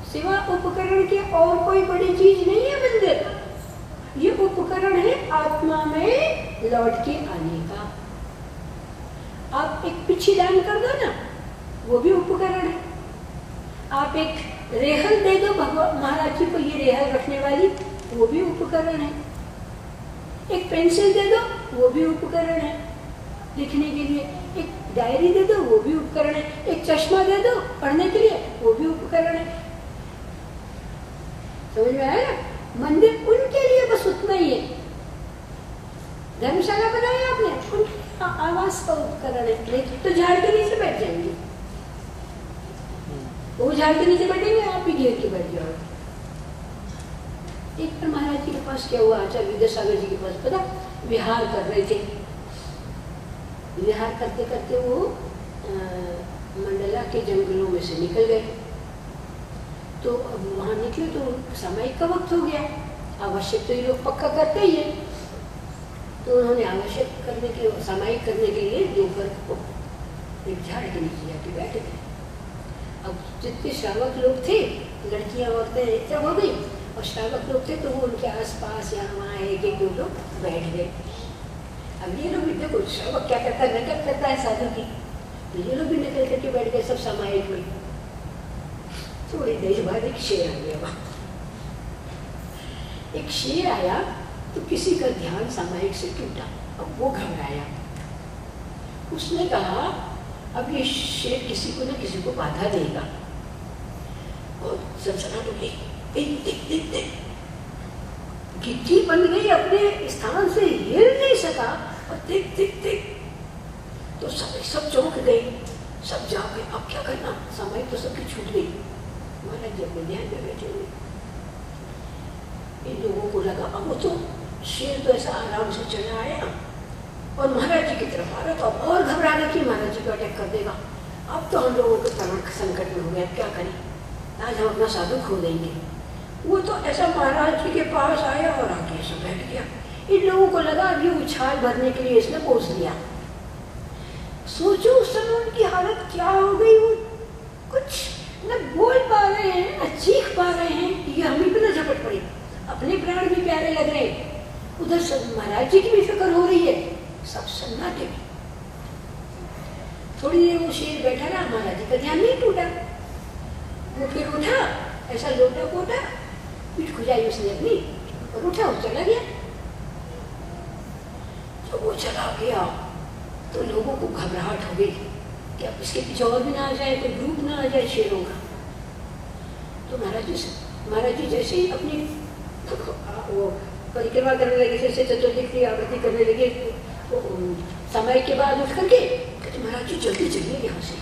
सिवा उपकरण के और कोई बड़ी चीज नहीं है मंदिर। ये उपकरण है आत्मा में लौट के आने का। आप एक पिछी दान कर दो ना, वो भी उपकरण है। आप एक रेहल दे दो भगवान महाराज जी को, ये रेहल रखने वाली, वो भी उपकरण है। एक पेंसिल दे दो, वो भी उपकरण है लिखने के लिए। एक डायरी दे दो, वो भी उपकरण है। एक चश्मा दे दो पढ़ने के लिए, वो भी उपकरण है। समझ में आया ना? मंदिर उनके लिए बस उतना ही है। धर्मशाला बनाया आपने, उनके आवास का उपकरण है। तो झाड़ के नीचे बैठ जाएंगे, वो झाड़ के नीचे बैठेंगे, आप ही घेर के बैठ जाओ। एक बार महाराज जी के पास क्या हुआ, आचार्य विद्यासागर जी के पास, पता, विहार कर रहे थे। विहार करते करते वो मंडला के जंगलों में से निकल गए। तो अब वहां निकले तो समय का वक्त हो गया, आवश्यक तो ये लोग पक्का करते ही हैं। तो उन्होंने आवश्यक करने के सामायिक करने के लिए दोपहर को एक झाड़ के नीचे जाके बैठ गए। अब जितने श्रावक लोग थे, लड़कियां औरतें सब हो गई, और श्रावक लोग थे तो वो उनके आसपास यहाँ वहाँ एक एक दो लोग बैठ गए। अब ये लोग भी देखो श्रावक क्या करता है, नकल करता है साधु की, तो ये लोग भी नकल करके बैठ गए सब सामायिक में। थोड़ी देर बाद एक शेर आ गया वहाँ। एक शेर आया तो किसी का ध्यान सामायिक से टूटा, अब वो घबराया। उसने कहा अब ये शेर किसी को न किसी को बाधा देगा, और सनसनाहट हो गई, देख देख देख देख, गिट्टी बन गई, अपने स्थान से हिल नहीं सका, और देख देख देख, तो सब चौंक गए, सब जाग गए। अब क्या करना, सामायिक तो सबकी छूट गई। महाराज जब में ध्यान में बैठे हुए, इन लोगों को लगा अब वो तो शेर तो ऐसा आराम से चला आया और महाराज जी की तरफ आ रहा, तो अब और घबराना कि महाराज जी को अटैक कर देगा। अब तो हम लोगों के प्राण संकट में हो गया, क्या करें, आज हम अपना साधु खो देंगे। वो तो ऐसा महाराज जी के पास आया और आके ऐसा बैठ गया। इन लोगों को लगा अब ये उछाल भरने के लिए इसने पोस दिया। सोचो उस समय उनकी हालत क्या हो गई, वो कुछ न बोल पा रहे हैं न चीख पा रहे हैं, ये हमें भी न झपट पड़ी, अपने प्राण भी प्यारे लग रहे हैं, उधर सब महाराज जी की भी फिक्र हो रही है, सब सन्नाटे में। थोड़ी देर वो शेर बैठा रहा, महाराज जी का ध्यान नहीं टूटा। वो फिर उठा, ऐसा लोटा पोटा, पीठ खुजाई उसने अपनी और उठा और चला गया। जब वो चला गया तो लोगों को घबराहट हो गई कि अब इसके पीछे और भी ना आ जाए, कोई ग्रुप ना आ जाए शेरों का। तो महाराज जी जैसे ही अपनी वो परिक्रमा करने लगे, जैसे चतुर्दिक की आवृत्ति करने लगे, तो समय के बाद उठ करके कहते महाराज जी जल्दी चलिए यहाँ से।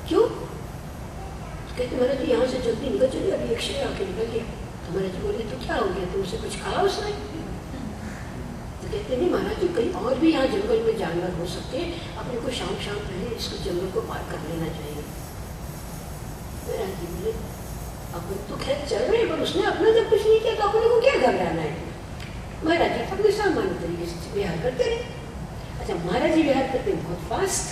क्यों? कहते महाराज जी यहाँ से जल्दी निकल चलिए, अभी एक शेर आके निकल गया। तो महाराज जी बोले तो क्या हो गया, तुमसे कुछ कहा उसने? तो कहते नहीं महाराज जी कहीं और भी यहाँ जंगल में जानवर हो सकते हैं, अपने को शाम शाम पहले इसको जंगल को पार कर लेना चाहिए। महाराज जी बोले अपन तो खैर चल रहे हैं, पर उसने अपना जब कुछ नहीं किया तो अपने को क्या घबराना है। महाराज जी अपने सामान्य तरीके से विहार करते रहे। अच्छा, महाराज जी विहार करते बहुत फास्ट,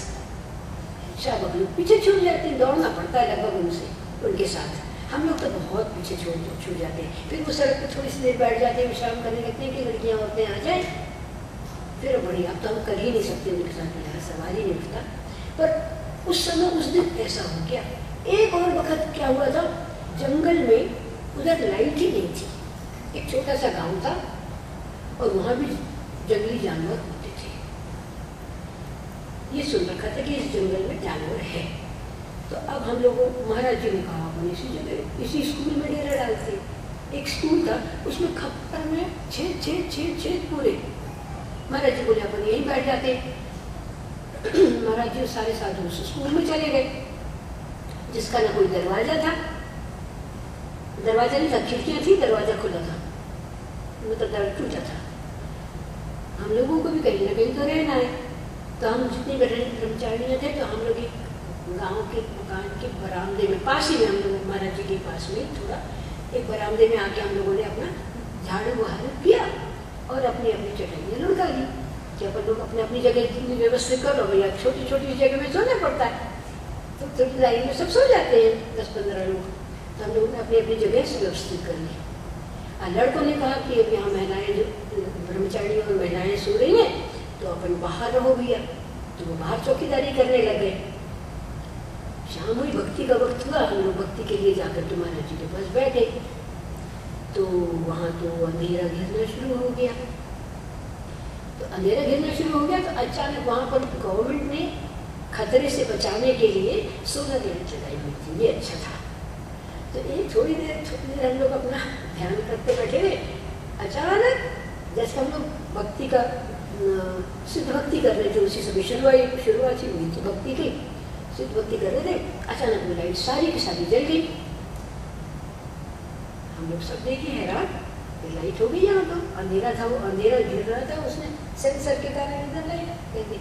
श्रावक लोग पीछे छूट जाते हैं, दौड़ना पड़ता है लगभग उनसे, उनके साथ। हम लोग तो बहुत पीछे छूट जाते हैं। फिर वो सड़क पर थोड़ी सी देर बैठ जाते हैं, विश्राम करने लगते हैं कि लड़कियाँ औरतें आ जाए, फिर बढ़िया। अब तो हम कर ही नहीं सकते उनके साथ विहार, सवाल ही नहीं उठता। पर उस समय उस दिन ऐसा हो गया। एक और वक्त क्या हुआ था, जंगल में उधर लाइट ही नहीं थी, एक छोटा सा गांव था और वहाँ भी जंगली जानवर होते थे। ये सुन रखा था कि इस जंगल में जानवर है। तो अब हम लोगों महाराज जी ने कहा अपन इसी जगह इसी स्कूल में डेरा डालते। एक स्कूल था, उसमें खप्पर में छेद पूरे। महाराज जी बोले अपन यहीं बैठ जाते। महाराज जी सारे साधु उस स्कूल में चले गए, जिसका ना कोई दरवाजा था, दरवाजा नहीं था, खिड़कियाँ थी, दरवाजा खुला था, मतलब दरवाजा टूटा था। हम लोगों को भी कहीं ना कहीं तो रहना है, तो हम जितनी ब्रह्मचारियाँ थे तो हम लोग एक गांव के मकान के बरामदे में, पास ही में, हम लोग महाराज जी के पास में थोड़ा एक बरामदे में आके हम लोगों ने अपना झाड़ू बहारू किया और अपनी अपनी चटाइयाँ लुढ़का ली कि अपन लोग अपने अपनी जगह व्यवस्थित करो भैया। छोटी छोटी जगह में सोना पड़ता है, तो थोड़ी लाइन में सब सो जाते हैं 10-15 लोग, तो हम लोगों ने अपनी अपनी जगह से व्यवस्थित कर ली। लड़कों ने कहा कि अब यहाँ महिलाएं जो ब्रह्मचारी और महिलाएं सो रही हैं तो अपन बाहर रहो भैया, तो वो बाहर चौकीदारी करने लगे। शाम हुई, भक्ति का वक्त हुआ, हम लोग भक्ति के लिए जाकर तो महाराज जी के पास बैठे, तो वहाँ तो अंधेरा घिरना शुरू हो गया। तो अंधेरा घिरना शुरू हो गया तो अचानक वहाँ पर गवर्नमेंट ने खतरे से बचाने के लिए सोलर लाइट चलाई हुई थी, ये अच्छा था। तो एक थोड़ी देर हम लोग अपना ध्यान करते बैठे हुए, अचानक जैसे हम लोग भक्ति का सिद्ध भक्ति कर रहे थे, उसी से शुरुआत ही हुई थी भक्ति की, सिद्ध भक्ति कर रहे थे, अचानक वो लाइट सारी की सारी जल गई। हम लोग सब देखे हैरान, लाइट हो गई यहाँ तो, अंधेरा था, वो अंधेरा घिर रहा था, उसने सेंसर के कारण इधर लाइट कर दी।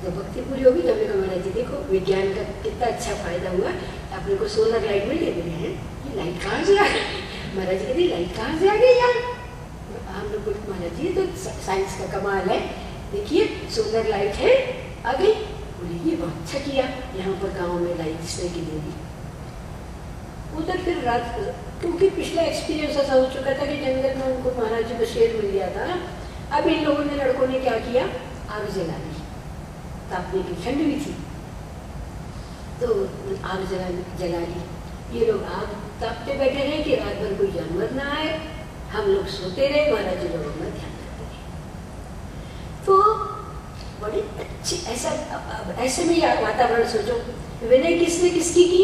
जब भक्ति पूरी होगी तो हमने कहा महाराज जी देखो विज्ञान का कितना अच्छा फायदा हुआ, अपने को सोलर लाइट मिल गई है, ये लाइट कहाँ से आ गई? महाराज जी कहते लाइट कहाँ से आ गई यार? हम लोग बोले महाराज जी तो साइंस का कमाल है, देखिए सोलर लाइट है आ गई। बोले ये बहुत अच्छा किया, यहाँ पर गांव में लाइट इसने की दे दी। उधर फिर रात, क्योंकि पिछला एक्सपीरियंस ऐसा हो चुका था कि जंगल में उनको महाराज जी को शेर मिल गया था। अब इन लोगों ने, लड़कों ने क्या किया, आग जला दी, तापने की, ठंड भी थी तो आग जला ली। ये लोग आग तापते बैठे रहे कि रात भर कोई जानवर ना आए, हम लोग सोते रहे, महाराज जी लोग अपना ध्यान करते रहे। तो बड़ी अच्छी, ऐसे में वातावरण सोचो, विनय किसने किसकी की?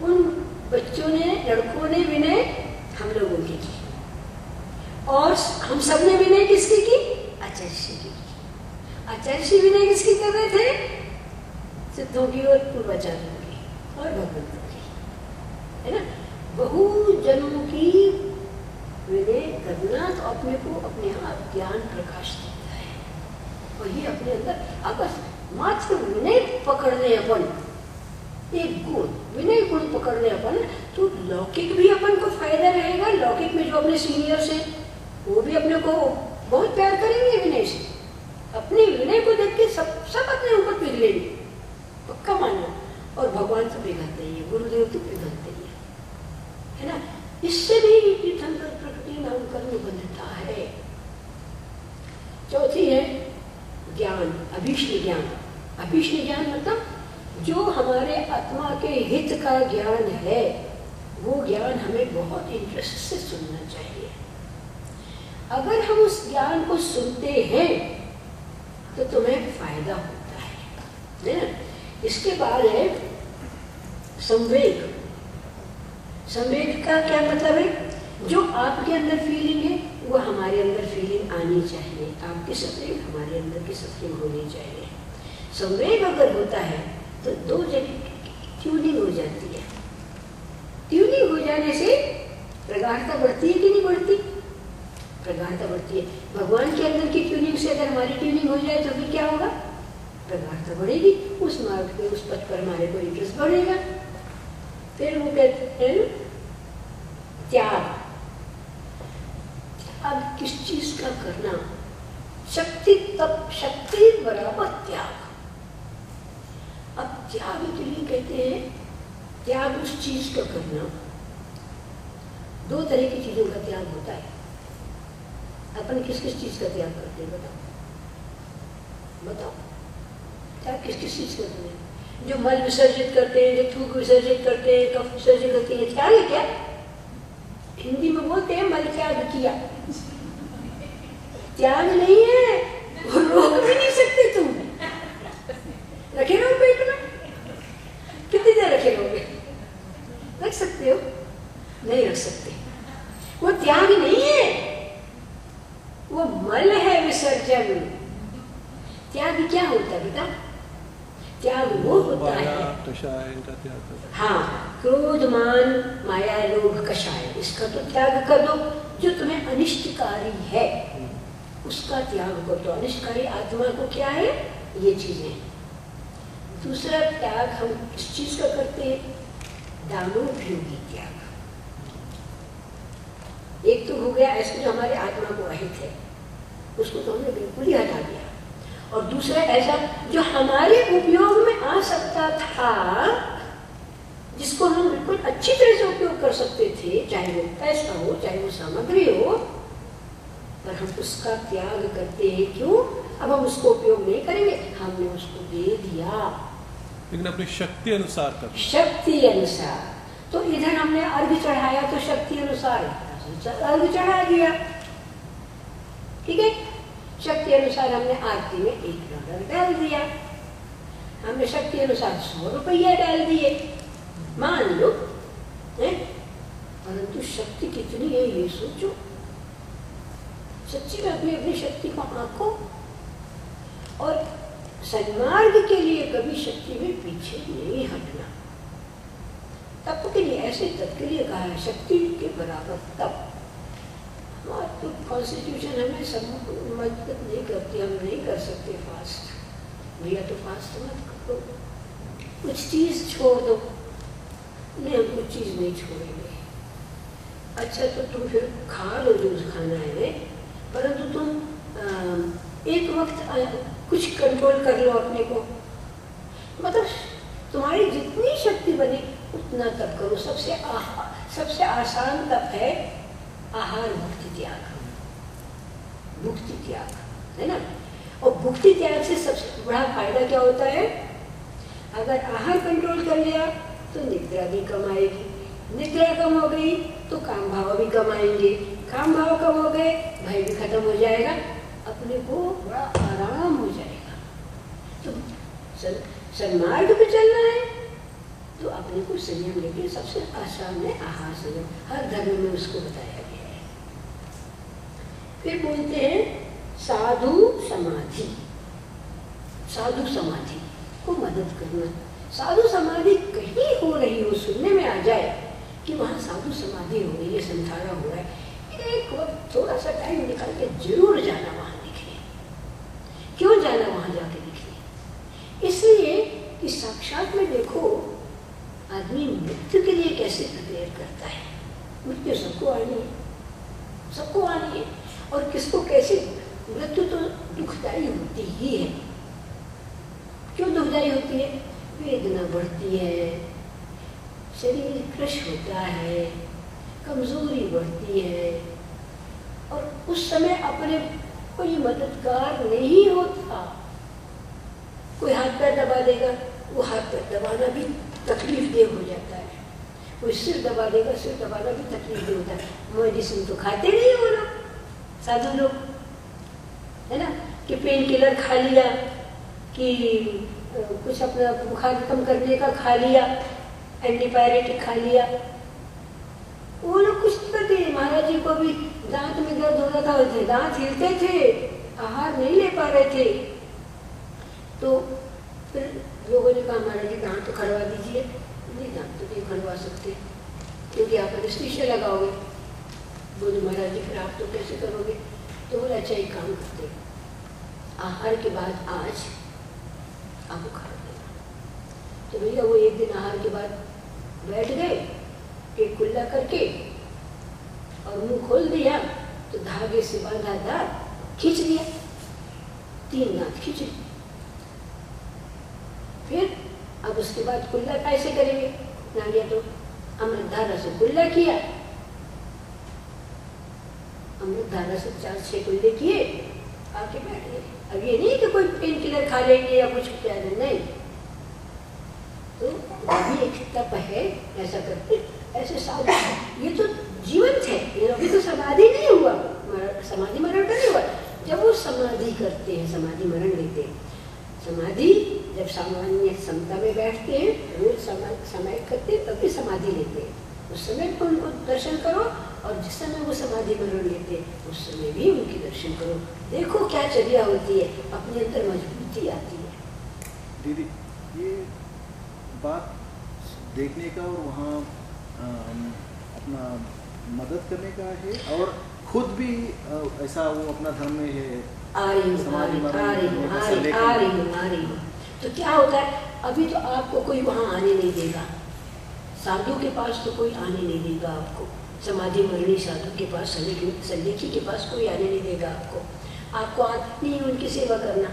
उन बच्चों ने, लड़कों ने विनय हम लोगों की की, और हम सब ने विनय किसकी की? आचार्य श्री की। आचार्य श्री विनय किसकी कर रहे थे? सिद्धों की और पूर्वाचार्यों की और भगवंतों की, है ना। बहु जनों की विनय करना तो अपने को अपने आप ज्ञान प्रकाश देता है। और ये अपने अंदर अगर मात्र विनय पकड़ने अपन, एक गुण, विनय गुण पकड़ने अपन, तो लौकिक भी अपन को फायदा रहेगा। लौकिक में जो अपने सीनियर्स हैं वो भी अपने को बहुत प्यार करेंगे विनय से, अपने विनय को देख के सब अपने ऊपर पिघलेंगे, पक्का मानना। और भगवान तो पिघलते ही है, गुरुदेव तो पिघलते ही है ना। इससे भी तीर्थंकर प्रकृति नाम कर्म बंधता है। चौथी है ज्ञान, अभीष्ट ज्ञान। अभीष्ट ज्ञान मतलब जो हमारे आत्मा के हित का ज्ञान है, वो ज्ञान हमें बहुत इंटरेस्ट से सुनना चाहिए। अगर हम उस ज्ञान को सुनते हैं तो तुम्हें फायदा होता है ना। इसके बाद है संवेग। संवेग का क्या मतलब है? जो आपके अंदर फीलिंग है वो हमारे अंदर फीलिंग आनी चाहिए, आपकी सफरिंग हमारे अंदर की सफरिंग होनी चाहिए। संवेग अगर होता है तो दो जगह ट्यूनिंग हो जाती है। ट्यूनिंग हो जाने से प्रगाढ़ता बढ़ती है कि नहीं बढ़ती? प्रगाढ़ता बढ़ती है। भगवान के अंदर की ट्यूनिंग से अगर हमारी ट्यूनिंग हो जाए तो फिर क्या होगा? प्रगाढ़ता बढ़ेगी, उस मार्ग पे, उस पथ पर हमारे को इंटरेस्ट बढ़ेगा। फिर वो कहते हैं त्याग। अब किस चीज का करना? शक्ति, तब शक्ति बराबर त्याग। अब त्याग के लिए कहते हैं त्याग उस चीज का करना। दो तरह की चीजों का त्याग होता है। अपन किस किस चीज का त्याग करते हैं? बताओ त्याग किस किस चीज का करते हैं? जो मल विसर्जित करते हैं, जो थूक विसर्जित करते हैं, कफ विसर्जित करते हैं, त्याग है क्या? हिंदी में बोलते हैं मल त्याग किया। त्याग नहीं है, वो रोक भी नहीं सकते तुम। रखे रहो पेट में, कितनी देर रखे रहोगे? रख सकते हो? नहीं रख सकते। वो त्याग नहीं है, वो मल है, विसर्जन। त्याग क्या होता है बेटा? त्याग वो होता है, हाँ, क्रोध, मान, माया, लोभ, कषाय, इसका तो त्याग कर दो। जो तुम्हें अनिष्टकारी है उसका त्याग कर दो। अनिष्टकारी आत्मा को क्या है? ये चीजें। दूसरा त्याग हम किस चीज का करते हैं? दानोपयोगी त्याग। एक तो हो गया ऐसे जो हमारे आत्मा को अहित है, उसको तो हमने बिल्कुल ही हटा दिया। और दूसरा ऐसा जो हमारे उपयोग में आ सकता था, जिसको हम बिल्कुल अच्छी तरह से उपयोग कर सकते थे, चाहे वो पैसा हो, चाहे वो सामग्री हो, पर हम उसका त्याग करते हैं। क्यों? अब हम उसको उपयोग नहीं करेंगे, हमने उसको दे दिया, लेकिन अपनी शक्ति अनुसार कर, शक्ति अनुसार। तो इधर हमने अर्घ चढ़ाया तो शक्ति अनुसार अर्घ चढ़ा दिया, ठीक है। शक्ति अनुसार हमने आरती में $1 डाल दिया, हमने शक्ति अनुसार 100 रुपया डाल दिए, मान लो, परंतु शक्ति कितनी है ये सोचो। सच्ची में अपनी अपनी शक्ति को आंको, और सन्मार्ग के लिए कभी शक्ति में पीछे नहीं हटना। तप के लिए, ऐसे तप के लिए कहा है शक्ति के बराबर तप। तो कॉन्स्टिट्यूशन हमें मदद नहीं करती, हम नहीं कर सकते फास्ट। भैया तो फास्ट मत करो, कुछ चीज छोड़ दो, नहीं हम कुछ चीज़ नहीं छोड़ेंगे। अच्छा तो तुम फिर खा लो जो खाना है, परंतु तुम एक वक्त कुछ कंट्रोल कर लो अपने को, मतलब तुम्हारी जितनी शक्ति बने उतना तप करो। सबसे आसान तप है आहार भुक्ति त्याग, भुक्ति त्याग, है ना। और भुक्ति त्याग से सबसे बड़ा फायदा क्या होता है, अगर आहार कंट्रोल कर लिया तो निद्रा भी कम आएगी, निद्रा कम हो गई तो काम भाव भी कम आएंगे, काम भाव कम हो गए भय भी खत्म हो जाएगा, अपने को बड़ा आराम हो जाएगा। तो सन्मार्ग पे चलना है तो अपने को संयम लेके सबसे आसान है आहार संयम, हर धर्म में उसको बताया गया है। फिर बोलते हैं साधु समाधि, साधु समाधि को मदद करना। साधु समाधि कहीं हो रही हो, सुनने में आ जाए कि वहाँ साधु समाधि हो रही है, संधारा हो रहा है, एक वक्त थोड़ा सा टाइम निकाल के जरूर जाना वहाँ दिखने। क्यों जाना वहाँ जाके दिखने? इसलिए कि साक्षात में देखो आदमी मृत्यु के लिए कैसे प्रिपेयर करता है। मृत्यु सबको आनी है, सबको आनी है, और किसको कैसे। मृत्यु तो दुखदायी होती ही है। क्यों दुखदायी होती है? वेदना बढ़ती है, शरीर क्रश होता है, कमजोरी बढ़ती है, और उस समय अपने कोई मददगार नहीं होता। कोई हाथ पैर दबा देगा, वो हाथ पैर दबाना भी तकलीफ देह हो जाता है। कोई सिर दबा देगा, सिर दबाना भी तकलीफ देह होता है। मेडिसिन तो खाते नहीं हो लोग, साधु लोग, है ना, कि पेन किलर खा लिया, कि कुछ अपना बुखार कम करने का खा लिया, एंटीपायरेटिक खा लिया, वो लोग कुछ नहीं करते। महाराज जी को भी दांत में दर्द हो रहा था, दांत हिलते थे, आहार नहीं ले पा रहे थे, तो फिर लोगों ने कहा महाराज जी दांत तो खड़वा दीजिए। नहीं, दांत तो नहीं खड़वा सकते क्योंकि आप एनेस्थीसिया लगाओगे। बोले महाराज जी फिर आप तो कैसे करोगे? तो बोले अच्छा एक काम करते, आहार के बाद आज आप खा देना। तो भैया वो एक दिन आहार के बाद बैठ गए, पेट खुला करके और मुंह खोल दिया, तो धागे से बांधा दांत खींच लिया, 3 दांत खींच लिए। फिर अब उसके बाद कुल्ला कैसे करेंगे? नारिया तो अमृत धारा से कुल्ला किया, अमृत धारा से 4-6 कुल्ले किए, आके बैठ गए। अब ये नहीं कि कोई पेन किलर खा लेंगे या कुछ क्या नहीं, तो भी एक तप है, ऐसा करते। ऐसे साधु ये तो जीवंत है, ये अभी तो समाधि नहीं हुआ, समाधि मरण नहीं हुआ। जब वो समाधि करते हैं, समाधि मरण लेते हैं, समाधि जब सामान्य समता में बैठते हैं, रोज समय करते हैं, तभी समाधि लेते हैं। उस समय को उनको दर्शन करो, और जिस समय वो समाधि मरण लेते हैं उस समय भी उनके दर्शन करो। देखो क्या चर्या होती है, अपने अंदर मजबूती आती है। दीदी ये बात देखने का और वहाँ अपना मदद करने का है, और खुद भी ऐसा वो अपना धर्म में है, आ रही हूँ। तो क्या होता है, अभी तो आपको कोई वहाँ आने नहीं देगा, साधु के पास तो कोई आने नहीं देगा आपको, समाधि मरणी साधु के पास, सन्यासी के पास कोई आने नहीं देगा आपको आदत नहीं है उनकी सेवा करना।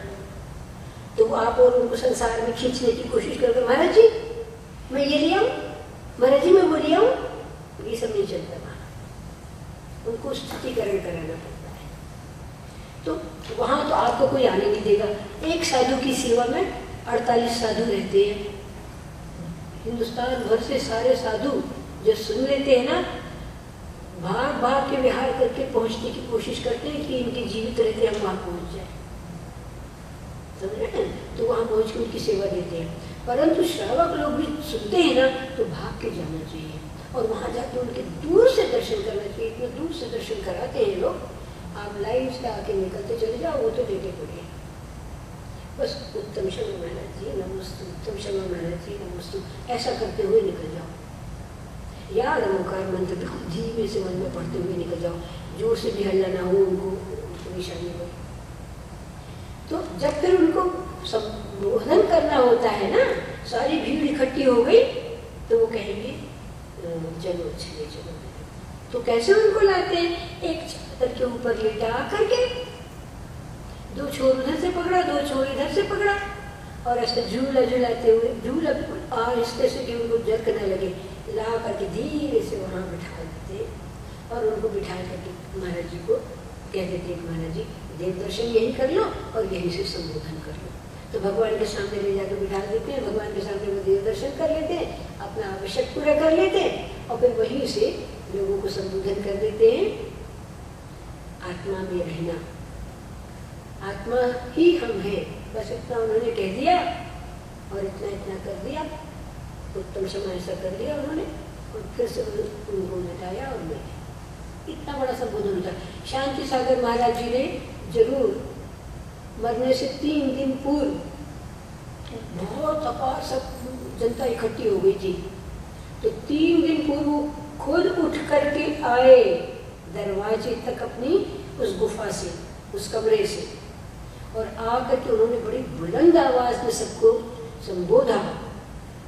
तो आप और उनको संसार में खींचने की कोशिश करके महाराज जी मैं ये ले आऊँ, महाराज जी मैं वो ले आऊँ, ये सब नहीं चलता वहाँ। उनको स्थितिकरण कराना पड़ता है। तो वहाँ तो आपको कोई आने नहीं देगा। एक साधु की सेवा में 48 साधु रहते हैं। हिंदुस्तान भर से सारे साधु जो सुन लेते हैं ना, भाग भाग के विहार करके पहुँचने की कोशिश करते हैं कि इनके जीवित रहते हम वहाँ पहुँच जाए, समझ रहे हैं? तो वहाँ पहुँच के उनकी सेवा देते हैं। परंतु श्रावक लोग भी सुनते हैं ना, तो भाग के जाना चाहिए और वहाँ जाके उनके दूर से दर्शन करना चाहिए। इतने दूर से दर्शन कराते हैं लोग, आप लाइन से आके निकलते चले जाओ, वो तो देते पड़े। बस उत्तम शर्मा महाराज जी नमस्तु, उत्तम शर्मा महाराज जी नमस्तु, ऐसा करते हुए निकल जाओ, या नमोकार मंत्र धीमे से मन में पढ़ते हुए निकल जाओ, जोर से भी हल्ला ना हो उनको निशानी हो। तो जब फिर उनको संबोधन करना होता है ना, सारी भीड़ इकट्ठी हो गई, तो वो कहेंगे चलो चले चलो। तो कैसे उनको लाते हैं? एक चादर के ऊपर लेटा करके 2 छोर उधर से पकड़ा, 2 छोर इधर से पकड़ा और ऐसे झूला झुलाते हुए, झूला बिल्कुल आहिस्ते से कि उनको जर्क न लगे, ला करके धीरे से वहाँ बिठा देते और उनको बिठा करके महाराज जी को कह देते हैं महाराज जी देव दर्शन यही कर लो और यहीं से संबोधन कर लो। तो भगवान के सामने ले जाकर बिठा देते हैं, भगवान के सामने वो देव दर्शन कर लेते हैं, अपना आवश्यक पूरा कर लेते हैं और फिर वहीं से लोगों को संबोधन कर देते हैं। आत्मा में रहना, आत्मा ही हम हैं, बस इतना उन्होंने कह दिया और इतना इतना कर दिया, उत्तम समय ऐसा कर दिया उन्होंने और फिर से उनको मिटाया और मैं इतना बड़ा संबोधन होता। शांति सागर महाराज जी ने जरूर मरने से 3 दिन पूर्व बहुत अपार सब जनता इकट्ठी हो गई थी, तो 3 दिन पूर्व खुद उठ करके आए दरवाजे तक अपनी उस गुफा से, उस कमरे से, और आकर के उन्होंने बड़ी बुलंद आवाज में सबको संबोधा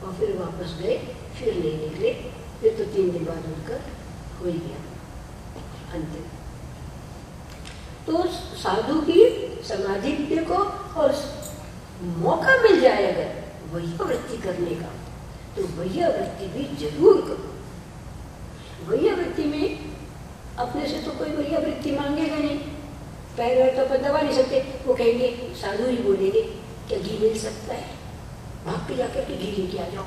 और फिर वापस गए, फिर नहीं निकले। फिर तो 3 दिन बाद उनका हो ही गया अंतिम। तो साधु की समाधि देखो और मौका मिल जाए अगर वैयावृत्ति करने का तो वैयावृत्ति भी जरूर करो। वैयावृत्ति में अपने से तो कोई वैयावृत्ति मांगेगा नहीं, पैर वैर तो अपन दबा नहीं सकते, वो कहेंगे साधु ही बोलेंगे क्या घी मिल सकता है, भाग के जाकर के घी लेके आ जाओ,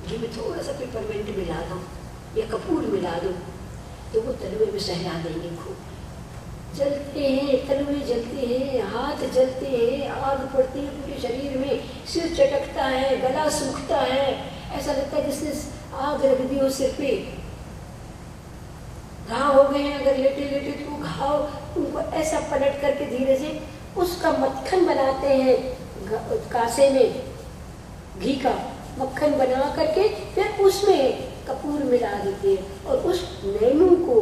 घी में थोड़ा सा पेपरमेंट मिला दो या कपूर मिला दो, तो वो तलवे में सहला देंगे खूब। जलते हैं तलवे, जलते हैं हाथ, जलते हैं, आग पड़ती है पूरे शरीर में, सिर चटकता है, गला सूखता है, ऐसा लगता है जिसने आग रख दी हो सिर पे। घाव हो गए हैं अगर लेटे लेटे तो घाव उनको ऐसा पलट करके धीरे से उसका मक्खन बनाते हैं, कासे में घी का मक्खन बना करके फिर उसमें कपूर मिला देते हैं और उस नैनू को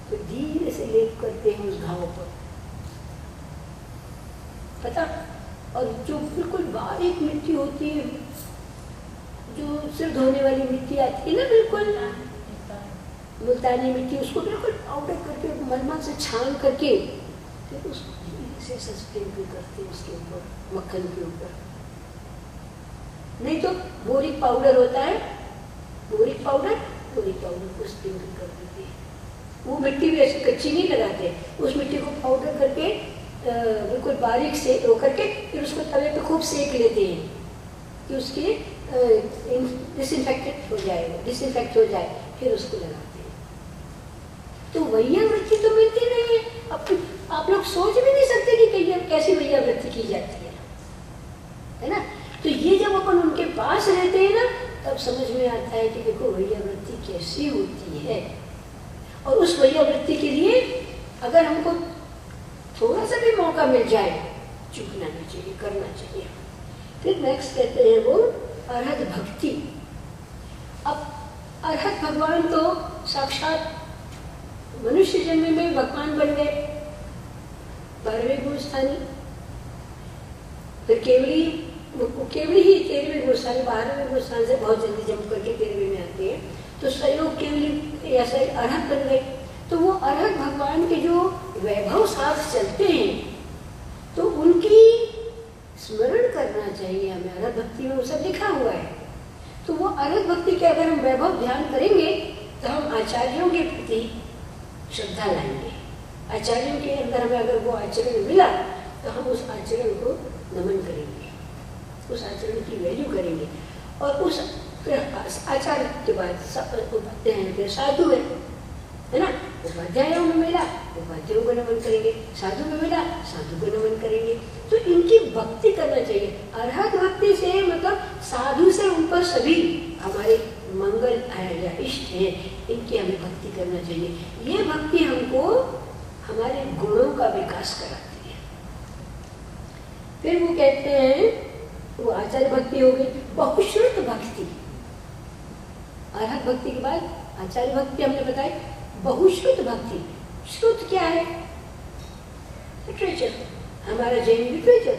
फिर धीरे से लेप करते हैं उस घाव पर, पता। और जो बिल्कुल बारीक मिट्टी होती है, जो सिर धोने वाली मिट्टी आती है ना, बिल्कुल मुल्तानी मिट्टी, उसको बिल्कुल पाउडर करके मलमल से छान करके फिर उसको धीरे से सस्पेंड करते हैं उसके ऊपर, मक्खन के ऊपर। नहीं तो बोरिक पाउडर होता है, बोरिक पाउडर को स्प्रिंकल कर देते हैं। वो मिट्टी भी ऐसी कच्ची नहीं लगाते, उस मिट्टी को पाउडर करके बिल्कुल बारीक से हो करके फिर उसको तवे पे खूब सेक लेते हैं कि उसके डिसइंफेक्ट हो जाए, फिर उसको लगाते हैं। तो वैयावृत्ति तो मिलती नहीं है। अब आप लोग सोच भी नहीं सकते कि कैसी वैयावृत्ति की जाती है ना। तो ये जब अपन उनके पास रहते हैं ना, तब समझ में आता है कि देखो वैयावृत्ति कैसी होती है। और उस वैयावृत्ति के लिए अगर हमको थोड़ा सा भी मौका मिल जाए, चूकना नहीं चाहिए, करना चाहिए। फिर नेक्स्ट कहते हैं वो अरहत भक्ति। अब अरहत भगवान तो साक्षात मनुष्य जन्म में भगवान बन गए, 12वें गुण स्थानी। फिर केवली ही 13वें गुण स्थानी, 12वें गुण स्थान से बहुत जल्दी जंप करके 13वें में आते हैं। तो सहयोग केवली ऐसा अरहत बन गए। तो वो अरहत भगवान के जो वैभव साथ चलते हैं तो उनकी स्मरण करना चाहिए हमें। अरहत भक्ति में वो सब लिखा हुआ है। तो वो अरहत भक्ति के अगर हम वैभव ध्यान करेंगे तो हम आचार्यों के प्रति श्रद्धा लाएंगे। आचार्यों के अंदर हमें अगर वो आचरण मिला तो हम उस आचरण को नमन करेंगे, उस आचरण की वैल्यू करेंगे। और उस आचार्य के बाद उपाध्याय हैं, फिर साधु है ना। उपाध्यायों में मिला, उपाध्यायों को नमन करेंगे, साधु में मिला, साधु को नमन करेंगे। तो इनकी भक्ति करना चाहिए। अरहत भक्ति से मतलब साधु से ऊपर सभी हमारे मंगल या इष्ट हैं, इनकी हमें भक्ति करना चाहिए। ये भक्ति हमको हमारे गुणों का विकास कराती है। फिर वो कहते हैं, वो आचार्य भक्ति हो गई। बहुश्रुत भक्ति, अरहत भक्ति के बाद आचार्य भक्ति हमने बताई। बहुश्रुत भक्ति, श्रुत क्या है? लिटरेचर, हमारा जैन लिटरेचर।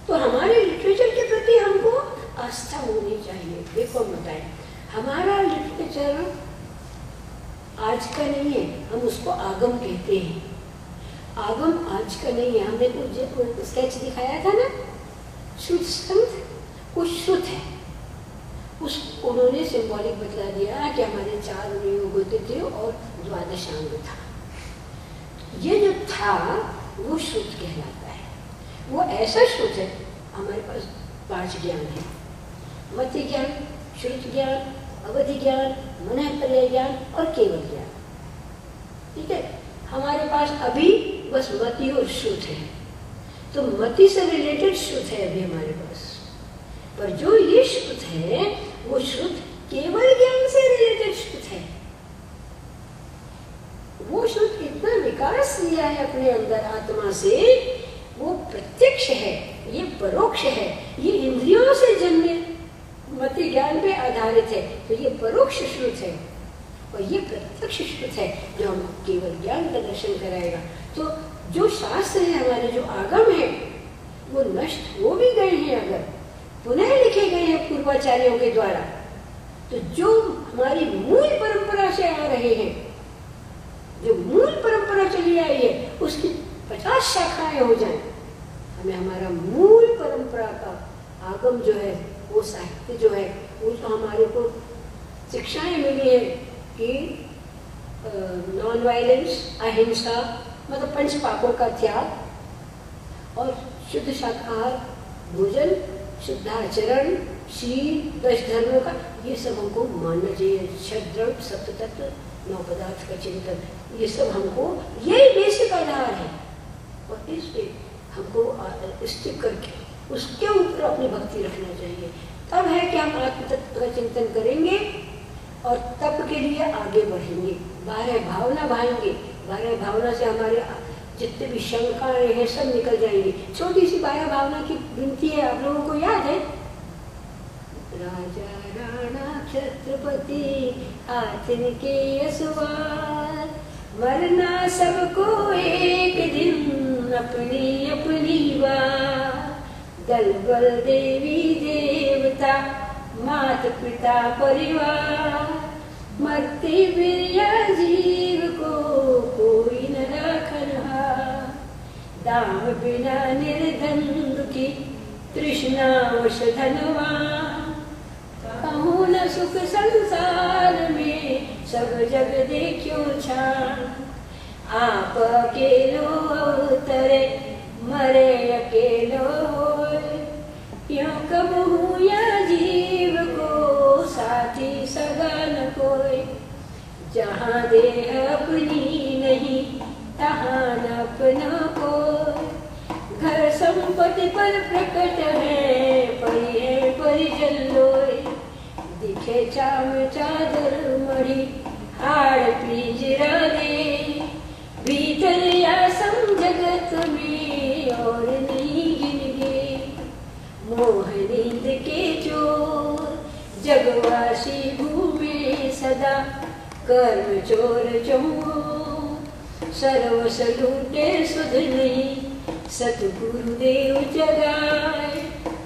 तो हमारे लिटरेचर के प्रति हमको आस्था होनी चाहिए। देखो हम बताएं, हमारा लिटरेचर आज का नहीं है, हम उसको आगम कहते हैं। आगम आज का नहीं है। हमने कुछ स्केच दिखाया था ना, शुद्ध संत, वो शुद्ध है। उस उन्होंने सिंबॉलिक बतला दिया कि हमारे 4 योग होते थे और 12 अंग था। ये जो था वो शुद्ध कहलाता है। वो ऐसा शुद्ध है, हमारे पास 5 ज्ञान है, मति ज्ञान, श्रुत ज्ञान, अवधि ज्ञान, मन पर्याय ज्ञान और केवल ज्ञान। ठीक है, हमारे पास अभी बस मति और शुद्ध है। तो मति से रिलेटेड शुद्ध है अभी हमारे पास, पर जो ये शुद्ध है वो शुद्ध केवल ज्ञान से रिलेटेड शुद्ध है। वो शुद्ध इतना विकास लिया है अपने अंदर आत्मा से, वो प्रत्यक्ष है, ये परोक्ष है, ये इंद्रियों से जन्मे मति ज्ञान पे आधारित है। तो ये परोक्ष शुद्ध है और ये प्रत्यक्ष शुद्ध है जो हम केवल ज्ञान का दर्शन कराएगा। तो जो शास्त्र है हमारे, जो आगम है, वो नष्ट हो भी गए हैं, अगर पुनः लिखे गए हैं पूर्वाचार्यों के द्वारा, तो जो हमारी मूल परंपरा से आ रहे हैं, जो मूल परंपरा चली आई है, उसकी 50 शाखाएं हो जाएं, हमें हमारा मूल परंपरा का आगम जो है, वो साहित्य जो है, वो तो हमारे को शिक्षाएं मिली है कि नॉन वायलेंस, अहिंसा, मतलब 5 पापों का त्याग और शुद्ध शाकाहार भोजन, शुद्धाचरण, शील, 10 धर्मों का, ये सब हमको मानना चाहिए। षड्रम, सप्ततत्व, 9 पदार्थ का चिंतन, ये सब हमको, यही बेसिक आधार है। और इस पे हमको स्टिक करके उसके ऊपर अपनी भक्ति रखना चाहिए। तब है कि हम आत्म तत्व का चिंतन करेंगे और तप के लिए आगे बढ़ेंगे। 12 भावना भाएंगे। 12 भावना से हमारे जितने भी शंकाएं हैं सब निकल जाएंगी। छोटी सी 12 भावना की गिनती है, आप लोगों को याद है? राजा राणा छत्रपति हाथिन के असवार, मरना सबको एक दिन अपनी अपनी बार। दल बल देवी देवता माता पिता परिवार, मरते बिरिया जीव को कोई न रखनहार। दाम बिना निर्धन दुखी तृष्णा वश धनवान, कहूँ न सुख संसार में सब जग देखियो छान। आप अकेलो अवतरे मरे अकेलो होए, क्यों कब हूँ या जीव को साथी सगा न कोई। जहाँ देह अपनी नहीं तहाँ न अपना कोई, घर संपत्ति पर प्रकट है परी है परिजन लोई। दिखे चाम चादर मढ़ी हाड़ पिंजरा दे, भीतर या सम जगत में और नहीं गिन गे। मोह नींद के चोर जगवासी घूमे सदा, कर्म चोर चौर सर्वस लूटे सुध नहीं। सतगुरुदेव जगाए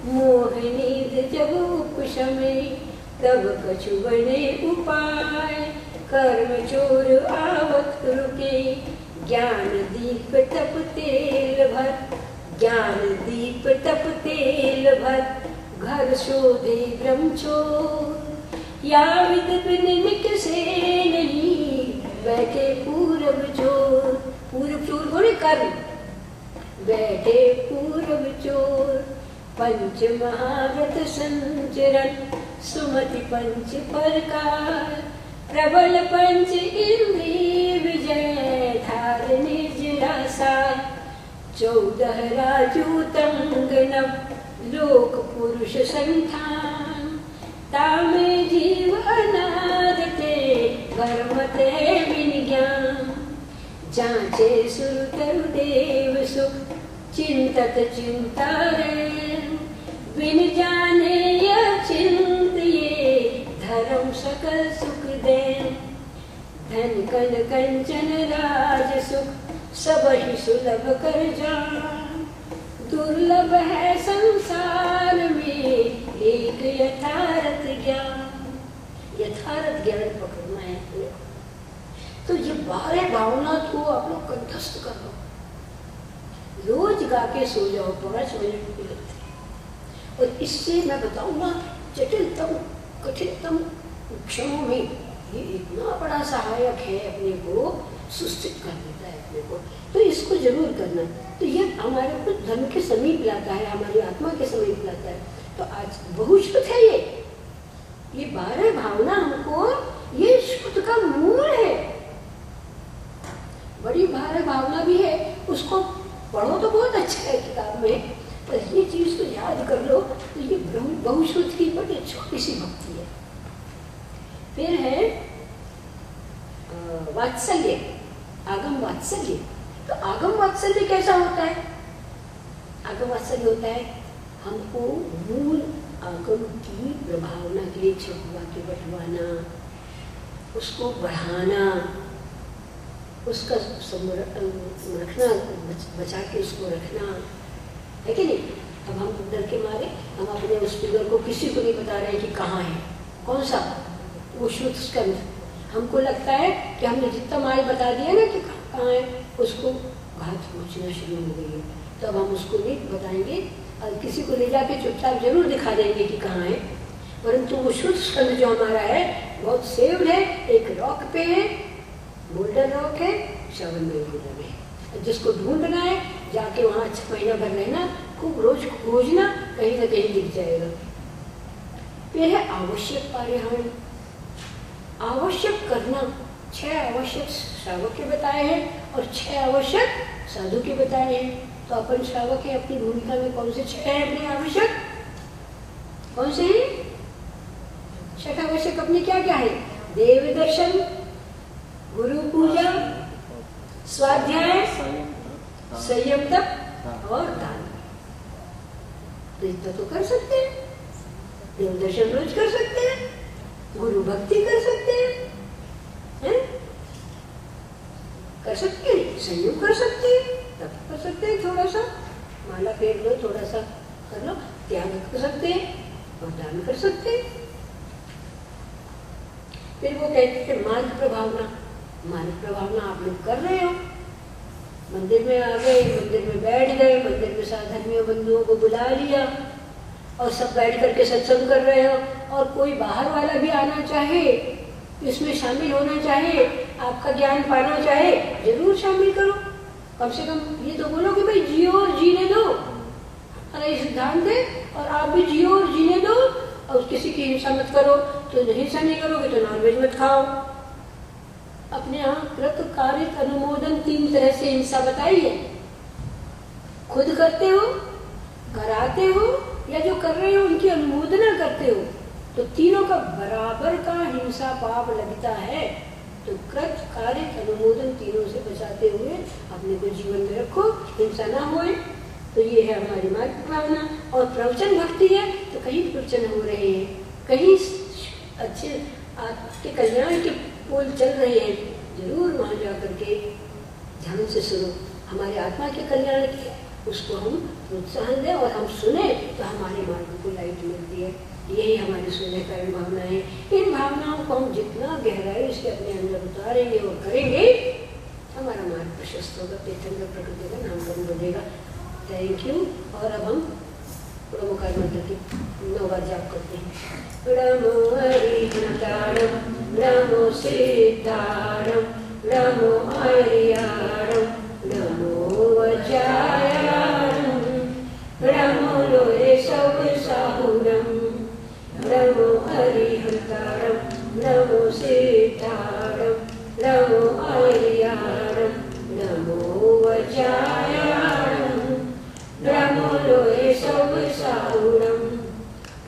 मोह नींद जब उपशमे, तब कछु बने उपाय। कर्म चोर आवत रुके ज्ञान दीप तप तेल भर, ज्ञान दीप तप तेल भर। घर शोधे ब्रह्मचोर या विद बिन निक से नहीं, बैठे पूरब चोर। पूरब चोर बोले कर्म, बैठे पूरब चोर। पंच महाव्रत संचरण सुमति पंच प्रकार, प्रबल पंच इंद्रिय विजय धार निर्जरा सार। 14 राजू तंग नव लोक पुरुष संठान, तामे जीव अनाद ते भरमत है बिन ज्ञान। जांचे सुर तरु देव सुख चिंतत चिंता है, बिन जाने यह चिंत ये धर्म सकल सुख दे। धन कन कंचन राज सुख सब ही सुलभ कर जान, दुर्लभ है संसार में एक यथार्थ ज्ञान। ज्ञान पकड़ना है अपने को। तो ये 12 भावना को आप लोग कंठस्थ कर लो, रोज गा के सो जाओ, 5 मिनट भी लगते हैं। और इससे मैं बताऊंगा जटिलतम कठिनतम क्षणों में ये इतना बड़ा सहायक है, अपने को सुस्थित कर देता है अपने को। तो इसको जरूर करना। तो ये हमारे को धर्म के समीप लाता है, हमारी आत्मा के समीप लाता है। तो आज बहुश्रुत है ये 12 भावना हमको, ये श्रुत का मूल है। बड़ी 12 भावना भी है, उसको पढ़ो तो बहुत अच्छा है किताब में, पर ये चीज को याद कर लो तो ये बहुश्रुत की बड़ी छोटी सी भक्ति है। फिर है वात्सल्य, आगम वात्सल्य। तो आगम वात्सल्य कैसा होता है? आगम वात्सल्य होता है हमको मूल आगम की प्रभावना के लिए छुपवा के बैठवाना, उसको बढ़ाना, उसका रखना, बचा के उसको रखना है कि नहीं। अब हम डर के मारे हम अपने उस फिगर को किसी को नहीं बता रहे हैं कि कहाँ है, कौन सा वो शुद्ध स्कंद। हमको लगता है कि हमने जितना माल बता दिया ना कि कहाँ है, उसको घात पहुँचना शुरू हो गई है, तो अब हम उसको नहीं बताएंगे और किसी को ले जाके चुपचाप जरूर दिखा देंगे कि कहाँ है। परंतु वो शुद्ध स्कंद जो हमारा है बहुत सेव्ड है, एक रॉक पे है, गोल्डन रॉक है, श्रवण में गोल्डन है। जिसको ढूंढना है जाके वहाँ 6 महीना भर रहना, खूब रोज खोजना, कहीं ना कहीं दिख जाएगा। फिर है आवश्यक पारिहाण, आवश्यक करना। 6 आवश्यक श्रावक के बताए हैं और 6 आवश्यक साधु के बताए हैं। तो अपन श्रावक है, अपनी भूमिका में कौन से 6 हैं अपने आवश्यक, कौन से हैं? 6 आवश्यक अपने क्या क्या है? देव दर्शन, गुरु पूजा, स्वाध्याय, संयम तप और दान। तो इतना तो कर सकते हैं। देव दर्शन रोज कर सकते हैं, गुरु भक्ति कर सकते हैं, कर सकते हैं, संयम कर सकते हैं, तप कर सकते हैं, थोड़ा सा माला फेर लो, थोड़ा सा कर लो, त्याग कर सकते हैं और दान कर सकते हैं। फिर वो कहते हैं मार्ग प्रभावना। मार्ग प्रभावना आप लोग कर रहे हो, मंदिर में आ गए, मंदिर में बैठ गए, मंदिर में साधर्मियों बंधुओं को बुला लिया और सब बैठ करके सत्संग कर रहे हो, और कोई बाहर वाला भी आना चाहे, इसमें शामिल होना चाहे, आपका ज्ञान पाना चाहे, जरूर शामिल करो। कम से कम ये तो बोलो कि भाई जियो और जीने दो, अरे सिद्धांत है, और आप भी जियो और जीने दो, और किसी की हिंसा मत करो। तो हिंसा नहीं करोगे तो नॉनवेज मत खाओ। अपने यहाँ कृत कार्य अनुमोदन 3 तरह से हिंसा बताई है। खुद करते हो, कराते हो, या जो कर रहे हो उनकी अनुमोदना करते हो, तो तीनों का बराबर का हिंसा पाप लगता है। तो कृत कार्य अनुमोदन तीनों से बचाते हुए अपने को जीवन में रखो, हिंसा ना होए। तो ये है हमारी मार्ग भावना। और प्रवचन भक्ति है तो कहीं प्रवचन हो रहे हैं, कहीं अच्छे आपके कल्याण के पोल चल रहे हैं, जरूर वहाँ जा करके ध्यान से सुनो। हमारे आत्मा के कल्याण के उसको हम प्रोत्साहन दें और हम सुने तो हमारे मार्ग को लाइट मिलती है। यही हमारी सुनने कारण भावना है। इन भावनाओं को हम जितना गहराई से अपने अंदर उतारेंगे और करेंगे, हमारा मार्ग प्रशस्त होगा, तीर्थंकर प्रकृति का नामकरण बनेगा। Thank you. और अब हम प्रमुखार मंत्र की 9 बार जाप करते हैं। नमो हरिहंतारं, नमो सिद्धारं, नमो हरियारं, नमो वज्रायारं, नमो लोहे सब साहुरं, नमो हरिहंतारं, नमो सिद्धारं, नमो हरियारं, नमो वज्रायारं, नमो लोहे सब साहुरं,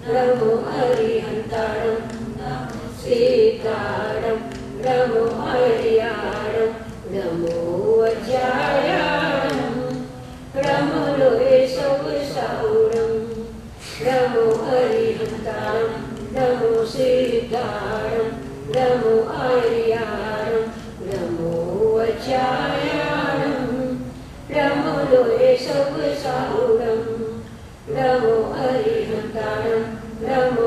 नमो हरिहंतारं, नमो सिद्धारं, नमो हरियारं, नमो वज्रायारं, नमो लोहे सब साहुरं, नमो हरिहंतारं, नमो सिद्धारं, नमो हरियारं, नमो वज्रायारं, नमो लोहे सब साहुरं, नमो हरिहंतारं, नमो